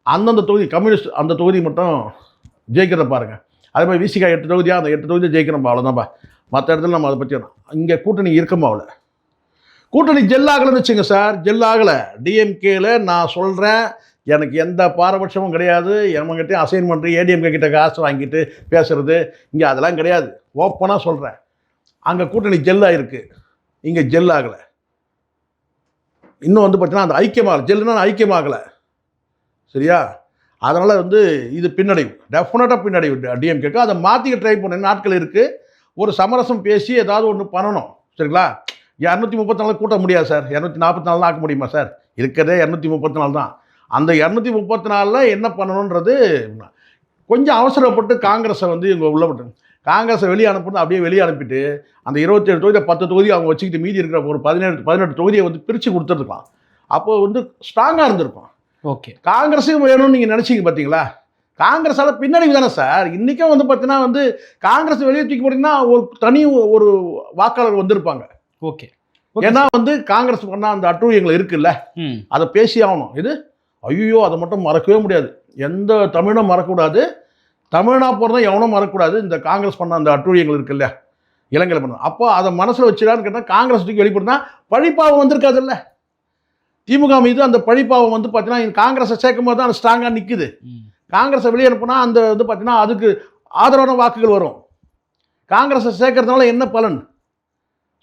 அந்தந்த தொகுதி கம்யூனிஸ்ட் அந்த தொகுதி மட்டும் ஜெயிக்கிறத பாருங்கள். அதே மாதிரி விசிகா 8 தொகுதியாக, அந்த 8 தொகுதியை ஜெயிக்கிறோம், அவ்வளோதான்ப்பா. மற்ற இடத்துல நம்ம அதை பற்றி இங்கே கூட்டணி இருக்கமா? அவ்வளோ கூட்டணி ஜெல்லாகலைன்னு வச்சுங்க சார், ஜெல்லாகலை. டிஎம்கேல நான் சொல்கிறேன், எனக்கு எந்த பாரபட்சமும் கிடையாது. எம்மகிட்டே அசைன் பண்ணுற ஏடிஎம்கே கிட்ட காசு வாங்கிட்டு பேசுகிறது இங்கே அதெல்லாம் கிடையாது. ஓப்பனாக சொல்கிறேன், அங்கே கூட்டணி ஜெல்லாக இருக்குது, இங்கே ஜெல்லாகலை. இன்னும் வந்து பார்த்தீங்கன்னா அந்த ஐக்கியமாகலை, ஜெல்லுன்னா ஐக்கியமாகலை, சரியா? அதனால் வந்து இது பின்னடைவு, டெஃபினட்டாக பின்னடைவு டிஎம்கேக்கு. அதை மாற்றிக்க ட்ரை பண்ண நாட்கள் இருக்குது. ஒரு சமரசம் பேசி ஏதாவது ஒன்று பண்ணணும், சரிங்களா? 234 கூட்ட முடியாது சார், 244 ஆக்க முடியுமா சார்? இருக்கிறதே 234 தான். அந்த 234 என்ன பண்ணணுன்றது கொஞ்சம் அவசரப்பட்டு காங்கிரஸை வந்து இவங்க உள்ள விட்டு, காங்கிரஸை வெளியே அனுப்புறது அப்படியே வெளியே அனுப்பிட்டு அந்த 27 தொகுதியை 10 தொகுதி அவங்க வச்சுக்கிட்டு மீதி இருக்கிற ஒரு 18 தொகுதியை வந்து பிரித்து கொடுத்துருக்கலாம். அப்போது வந்து ஸ்ட்ராங்காக இருந்திருக்கும். ஓகே. காங்கிரஸும் வேணும்னு நீங்கள் நினச்சிங்க பார்த்தீங்களா? காங்கிரஸால் பின்னடைவு தானே சார். இன்றைக்கும் வந்து பார்த்தீங்கன்னா வந்து காங்கிரஸ் வெளியே தூக்கி போட்டிங்கன்னா ஒரு தனி ஒரு வாக்காளர் வந்திருப்பாங்க. ஓகே. ஏன்னா வந்து காங்கிரஸ் பண்ண அந்த அட்டூழியங்கள் இருக்குல்ல, அதை பேசி ஆகணும். இது ஐயோ அதை மட்டும் மறக்கவே முடியாது. எந்த தமிழும் மறக்கக்கூடாது, தமிழ்னா போகிறதா எவனும் மறக்கக்கூடாது. இந்த காங்கிரஸ் பண்ண அந்த அட்டூழியங்கள் இருக்குல்ல, இலங்கையில் பண்ண, அப்போ அதை மனசில் வச்சுடான்னு கேட்டால் காங்கிரஸ் தூக்கி வெளிப்படுத்தினா பழிப்பாவம் வந்திருக்காதுல்ல. திமுக மீது அந்த பழிப்பாவம் வந்து பார்த்தீங்கன்னா காங்கிரஸை சேர்க்கும் போது தான் அது ஸ்ட்ராங்காக நிற்குது. காங்கிரஸை வெளியே அனுப்புனா அந்த வந்து பார்த்தீங்கன்னா அதுக்கு ஆதரவான வாக்குகள் வரும். காங்கிரஸை சேர்க்கறதுனால என்ன பலன்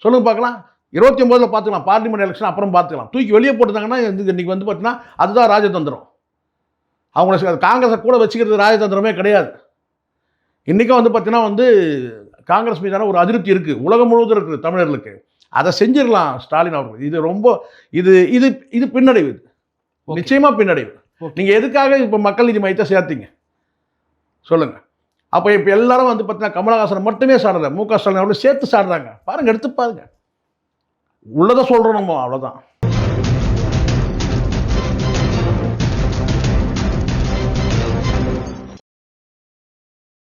சொல்லுங்க பார்க்கலாம். 29 பார்த்துக்கலாம், பார்லிமெண்ட் எலெக்ஷன் அப்புறம் பார்த்துக்கலாம். தூக்கி வெளியே போட்டுட்டாங்கன்னா இன்றைக்கி வந்து பார்த்தீங்கன்னா அதுதான் ராஜதந்திரம். அவங்கள காங்கிரஸை கூட வச்சுக்கிறது ராஜதந்திரமே கிடையாது. இன்றைக்கும் வந்து பார்த்தீங்கன்னா வந்து காங்கிரஸ் மீதான ஒரு அதிருப்தி இருக்குது, உலகம் முழுவதும் இருக்குது தமிழர்களுக்கு. அதை செஞ்சிடலாம் ஸ்டாலின் அவர்கள். இது ரொம்ப இது இது இது பின்னடைவு, நிச்சயமாக பின்னடைவு. நீங்கள் எதுக்காக இப்போ மக்கள் நீதி மையத்தை சேர்த்தீங்க சொல்லுங்கள்? அப்போ இப்போ எல்லாரும் வந்து பார்த்தீங்கன்னா கமலஹாசனை மட்டுமே சாடலை, மு க ஸ்டாலின் அவர்கள் சேர்த்து சாடுறாங்க. பாருங்கள், எடுத்து பாருங்கள். உள்ளதை சொல்கிறோம் நம்ம, அவ்வளோதான்.